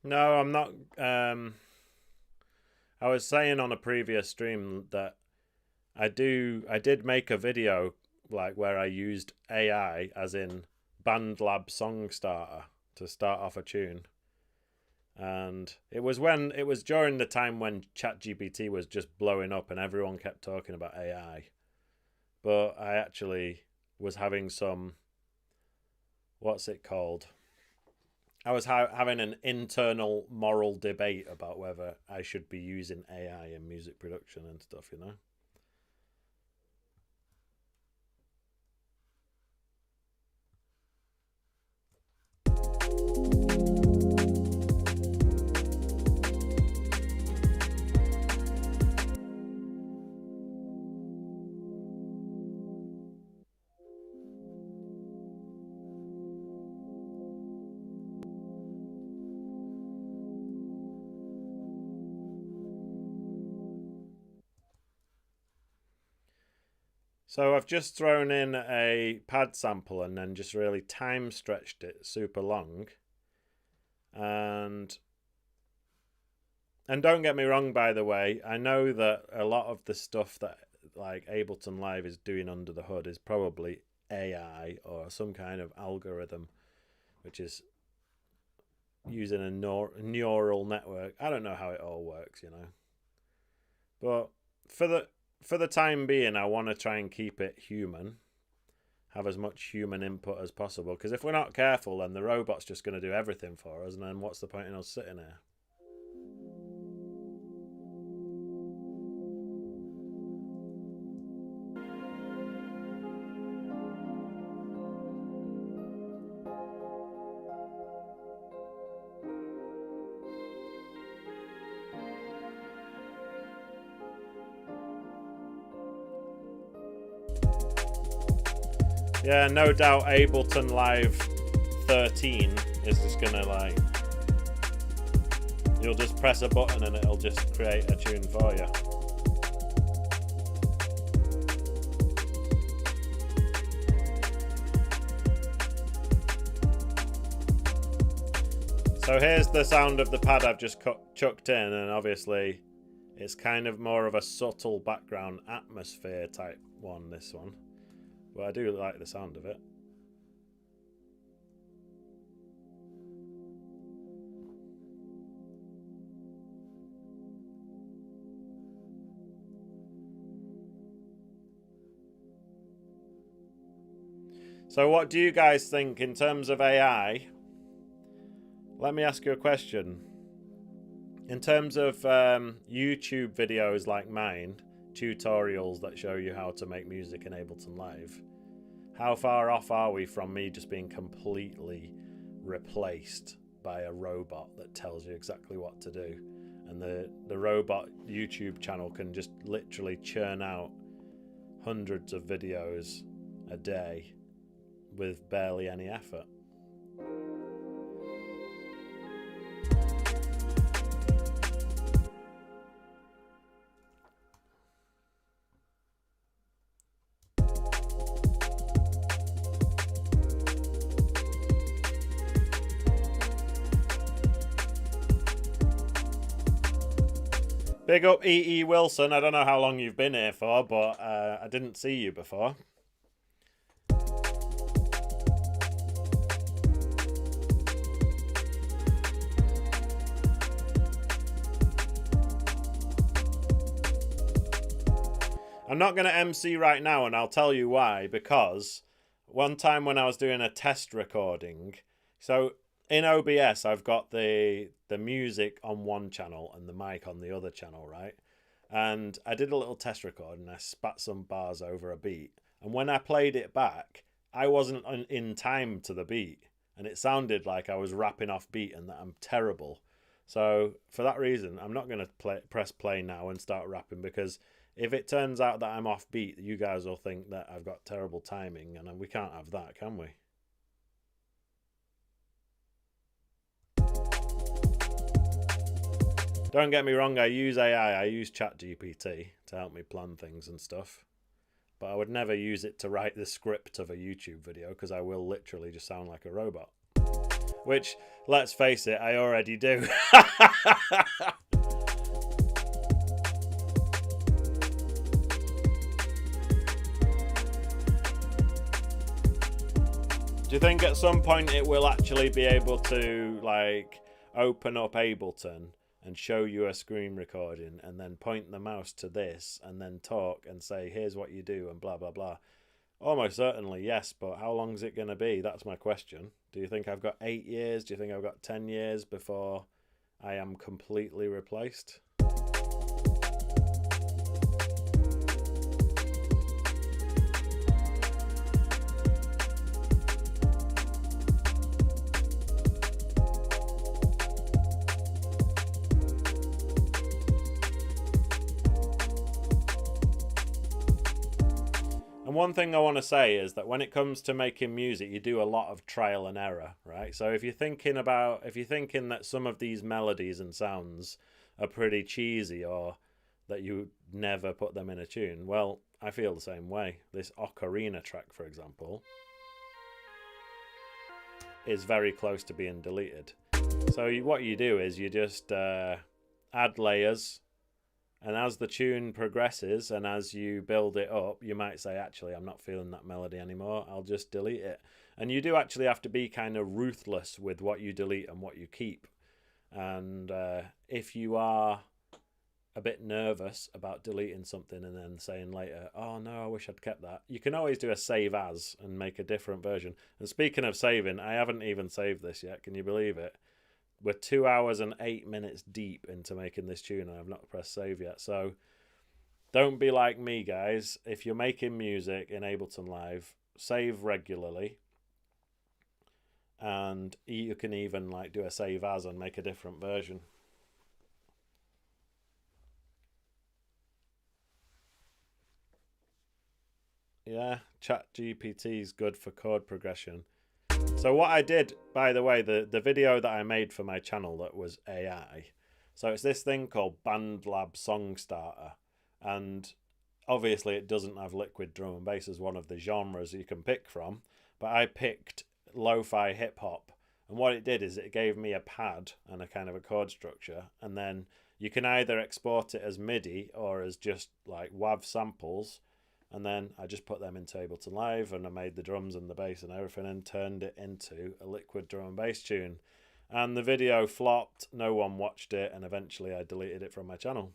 No, I'm not. I was saying on a previous stream that I did make a video like where I used AI, as in BandLab Song Starter, to start off a tune. And it was during the time when ChatGPT was just blowing up and everyone kept talking about AI. But I actually was having some, what's it called? I was having an internal moral debate about whether I should be using AI in music production and stuff, you know? So I've just thrown in a pad sample and then just really time stretched it super long. And don't get me wrong, by the way, I know that a lot of the stuff that like Ableton Live is doing under the hood is probably AI or some kind of algorithm, which is using a neural network. I don't know how it all works, you know. But for the time being, I want to try and keep it human, have as much human input as possible. Because if we're not careful, then the robot's just going to do everything for us, and then what's the point in us sitting here? Yeah, no doubt Ableton Live 13 is just gonna like, you'll just press a button and it'll just create a tune for you. So here's the sound of the pad I've just chucked in, and obviously it's kind of more of a subtle background atmosphere type one, this one. But I do like the sound of it. So what do you guys think in terms of AI? Let me ask you a question. In terms of YouTube videos like mine, tutorials that show you how to make music in Ableton Live, how far off are we from me just being completely replaced by a robot that tells you exactly what to do? And the robot YouTube channel can just literally churn out hundreds of videos a day with barely any effort. Big up E.E. Wilson. I don't know how long you've been here for, but I didn't see you before. I'm not going to MC right now, and I'll tell you why. Because one time when I was doing a test recording, so in OBS I've got the music on one channel and the mic on the other channel, right? And I did a little test record and I spat some bars over a beat. And when I played it back, I wasn't in time to the beat. And it sounded like I was rapping off beat and that I'm terrible. So for that reason, I'm not going to press play now and start rapping, because if it turns out that I'm off beat, you guys will think that I've got terrible timing, and we can't have that, can we? Don't get me wrong, I use AI, I use ChatGPT to help me plan things and stuff. But I would never use it to write the script of a YouTube video, because I will literally just sound like a robot. Which, let's face it, I already do. Do you think at some point it will actually be able to, like, open up Ableton and show you a screen recording and then point the mouse to this and then talk and say, here's what you do and blah, blah, blah? Almost certainly, yes, but how long is it going to be? That's my question. Do you think I've got 8 years? Do you think I've got 10 years before I am completely replaced? And one thing I want to say is that when it comes to making music, you do a lot of trial and error, right? So if you're thinking that some of these melodies and sounds are pretty cheesy or that you never put them in a tune, well, I feel the same way. This ocarina track, for example, is very close to being deleted. So what you do is you just add layers. And as the tune progresses and as you build it up, you might say, actually, I'm not feeling that melody anymore. I'll just delete it. And you do actually have to be kind of ruthless with what you delete and what you keep. And if you are a bit nervous about deleting something and then saying later, oh, no, I wish I'd kept that, you can always do a save as and make a different version. And speaking of saving, I haven't even saved this yet. Can you believe it? We're 2 hours and 8 minutes deep into making this tune and I've not pressed save yet. So don't be like me, guys. If you're making music in Ableton Live, save regularly. And you can even like do a save as and make a different version. Yeah, ChatGPT is good for chord progression. So what I did, by the way, the video that I made for my channel that was AI. So it's this thing called BandLab Song Starter. And obviously it doesn't have liquid drum and bass as one of the genres you can pick from. But I picked lo-fi hip hop. And what it did is it gave me a pad and a kind of a chord structure. And then you can either export it as MIDI or as just like WAV samples. And then I just put them into Ableton Live and I made the drums and the bass and everything and turned it into a liquid drum and bass tune. And the video flopped, no one watched it, and eventually I deleted it from my channel.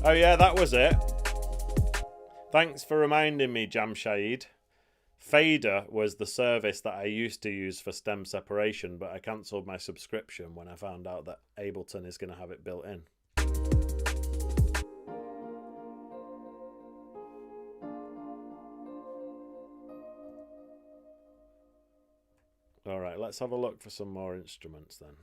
Oh yeah, that was it. Thanks for reminding me, Jamshahid. Fader was the service that I used to use for stem separation, but I cancelled my subscription when I found out that Ableton is going to have it built in. All right, let's have a look for some more instruments then.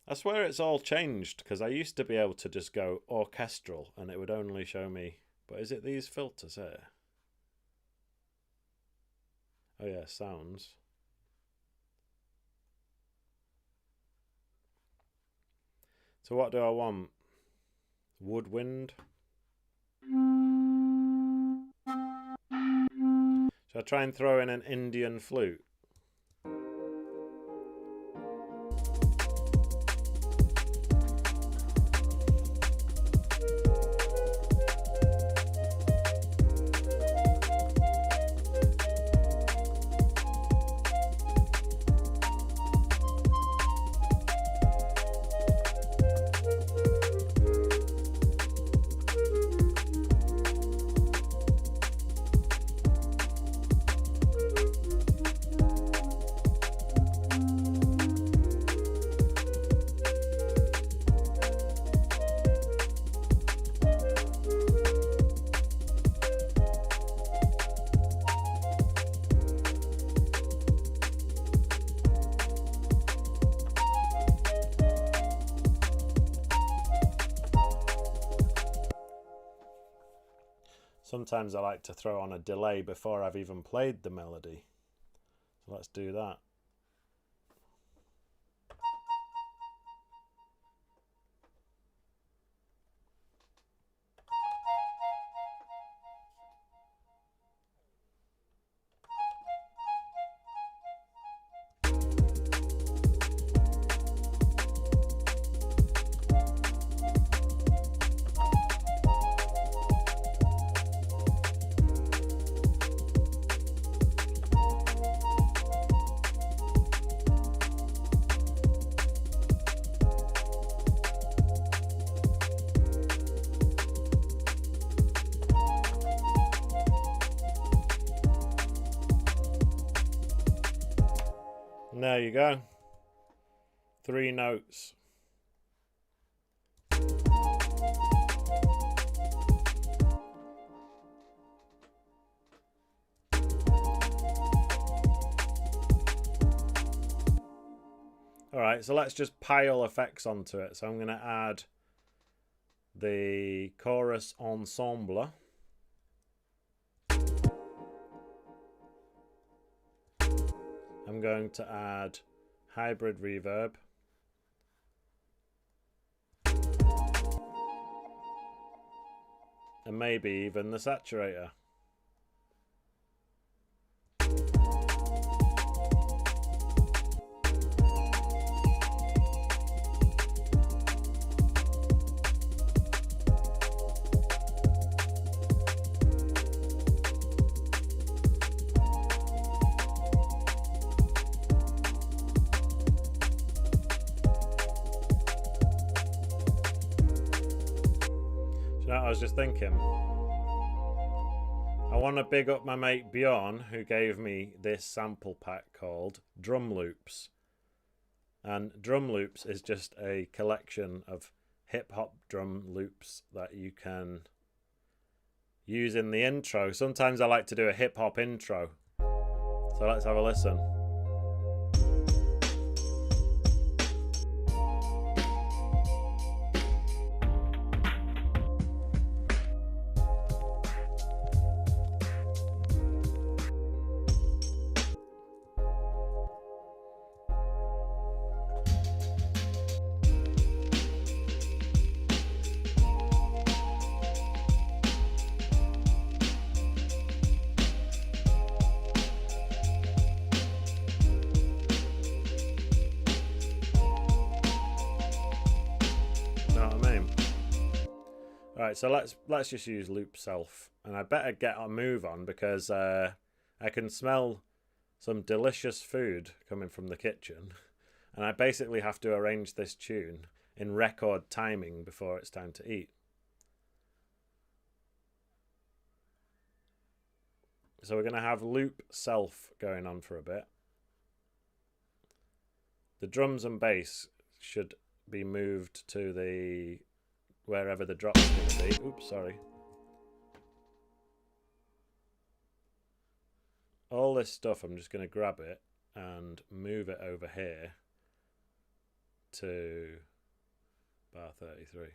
I swear it's all changed because I used to be able to just go orchestral and it would only show me. But is it these filters here? Oh yeah, sounds. So what do I want? Woodwind? Should I try and throw in an Indian flute? Sometimes I like to throw on a delay before I've even played the melody. So let's do that. There you go. 3 notes. Alright, so let's just pile effects onto it. So I'm going to add the chorus ensemble. I'm going to add hybrid reverb. And maybe even the saturator. I was just thinking, I want to big up my mate Bjorn, who gave me this sample pack called Drum Loops. And Drum Loops is just a collection of hip-hop drum loops that you can use in the intro. Sometimes I like to do a hip-hop intro. So let's have a listen. Right, so let's just use loop self, and I better get a move on because I can smell some delicious food coming from the kitchen, and I basically have to arrange this tune in record timing before it's time to eat. So we're going to have loop self going on for a bit. The drums and bass should be moved to the wherever the drop's going to be. Oops, sorry. All this stuff, I'm just going to grab it and move it over here to bar 33.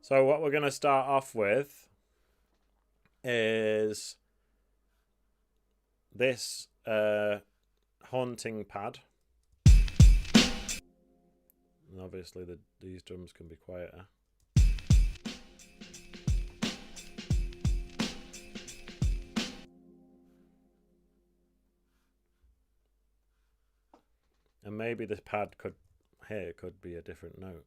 So what we're going to start off with is this haunting pad. And obviously these drums can be quieter. And maybe this pad could be a different note.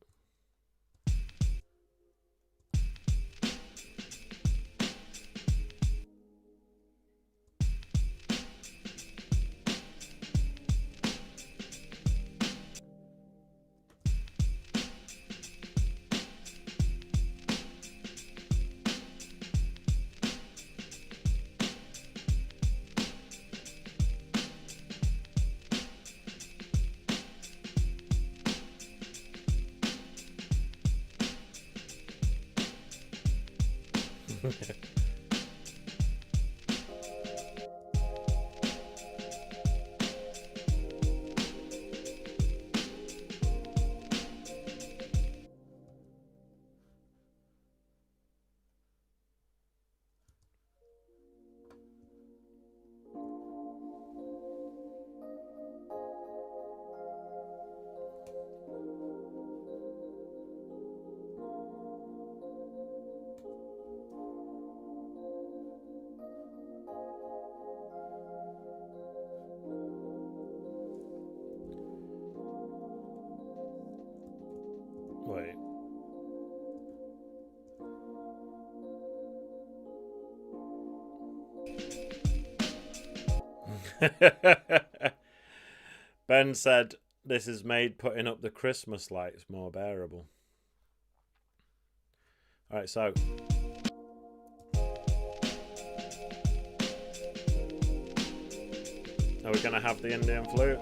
Wait. Ben said, This has made putting up the Christmas lights more bearable. Alright, so are we going to have the Indian flute?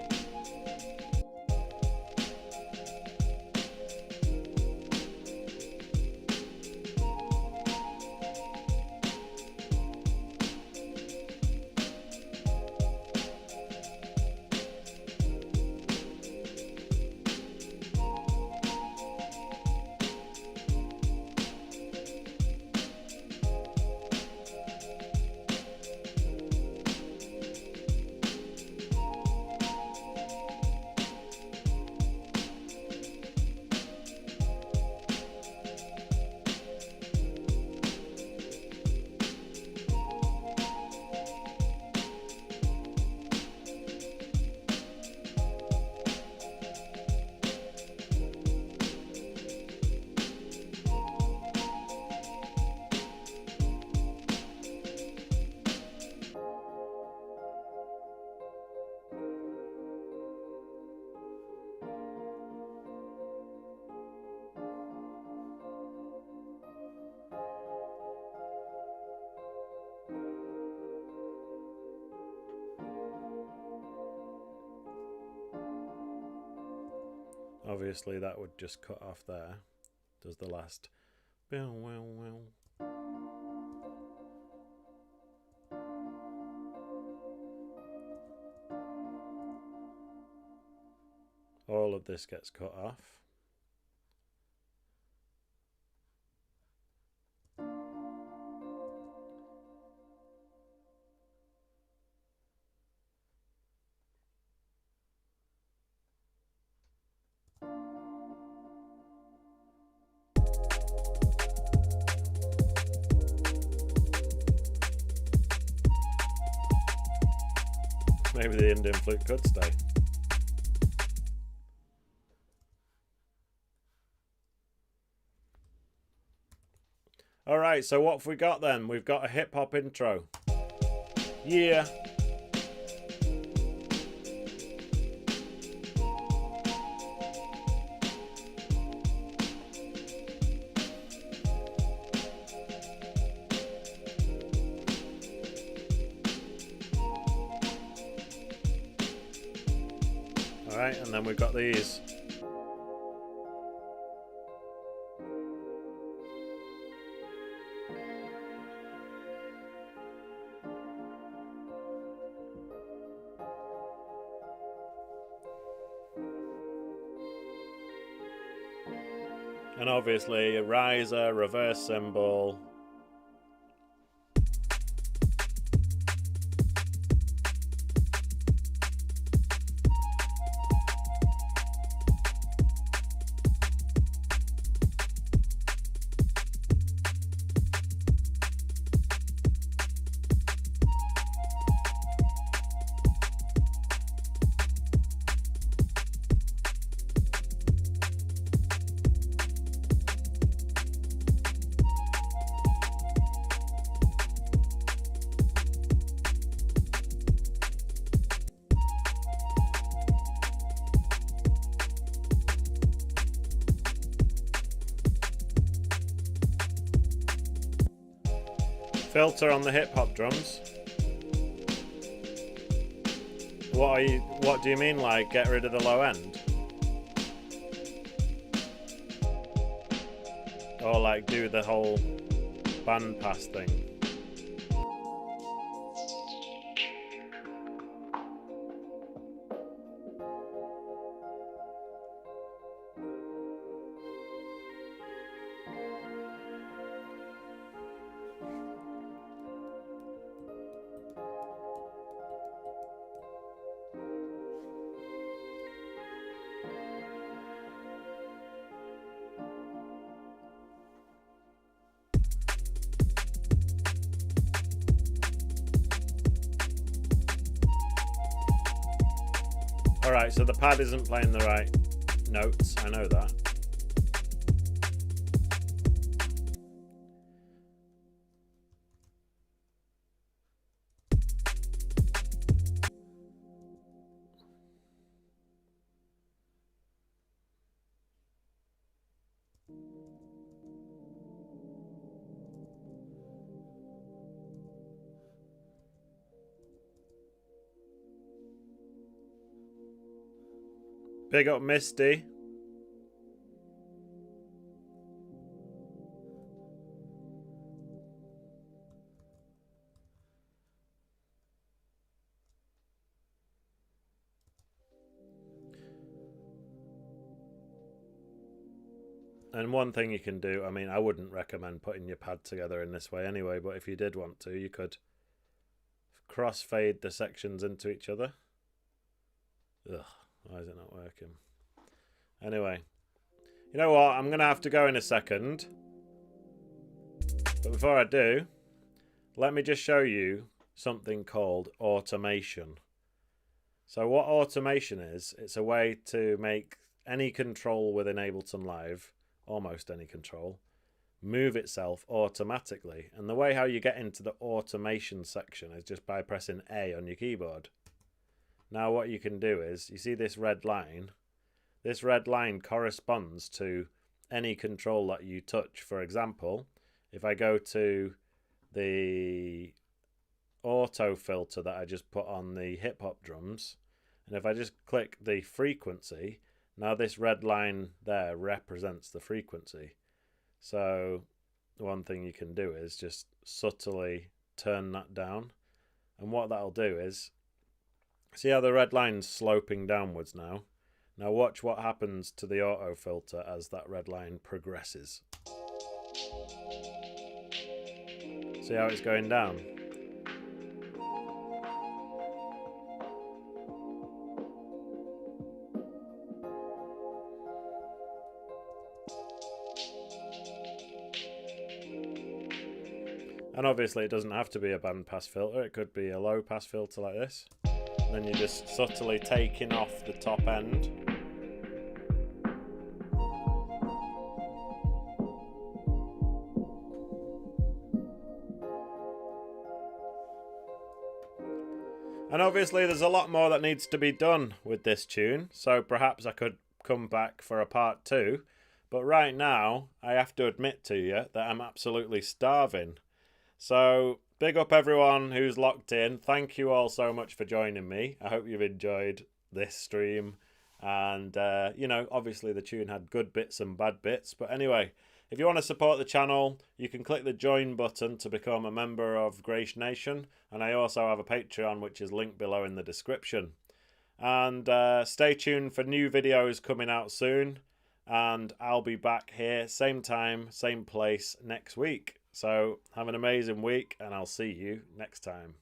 Obviously that would just cut off there. Does the last all of this gets cut off. Maybe the Indian flute could stay. Alright, so what have we got then? We've got a hip hop intro. Yeah. Alright, and then we've got these. And obviously a riser, reverse cymbal. Filter on the hip hop drums. What do you mean, like get rid of the low end? Or like do the whole bandpass thing? Alright, so the pad isn't playing the right notes, I know that. Big up Misty. And one thing you can do, I mean, I wouldn't recommend putting your pad together in this way anyway, but if you did want to, you could crossfade the sections into each other. Ugh, why is it not working? Anyway, you know what? I'm going to have to go in a second. But before I do, let me just show you something called automation. So what automation is, it's a way to make any control within Ableton Live, almost any control, move itself automatically. And the way how you get into the automation section is just by pressing A on your keyboard. Now what you can do is, you see this red line? This red line corresponds to any control that you touch. For example, if I go to the auto filter that I just put on the hip hop drums, and if I just click the frequency, now this red line there represents the frequency. So one thing you can do is just subtly turn that down. And what that'll do is, see how the red line's sloping downwards now? Now watch what happens to the auto filter as that red line progresses. See how it's going down? And obviously it doesn't have to be a bandpass filter, it could be a low pass filter like this. And then you're just subtly taking off the top end. And obviously there's a lot more that needs to be done with this tune, so perhaps I could come back for a part 2. But right now, I have to admit to you that I'm absolutely starving. So, big up everyone who's locked in. Thank you all so much for joining me. I hope you've enjoyed this stream. And, you know, obviously the tune had good bits and bad bits. But anyway, if you want to support the channel, you can click the join button to become a member of Grace Nation. And I also have a Patreon, which is linked below in the description. And stay tuned for new videos coming out soon. And I'll be back here, same time, same place next week. So have an amazing week, and I'll see you next time.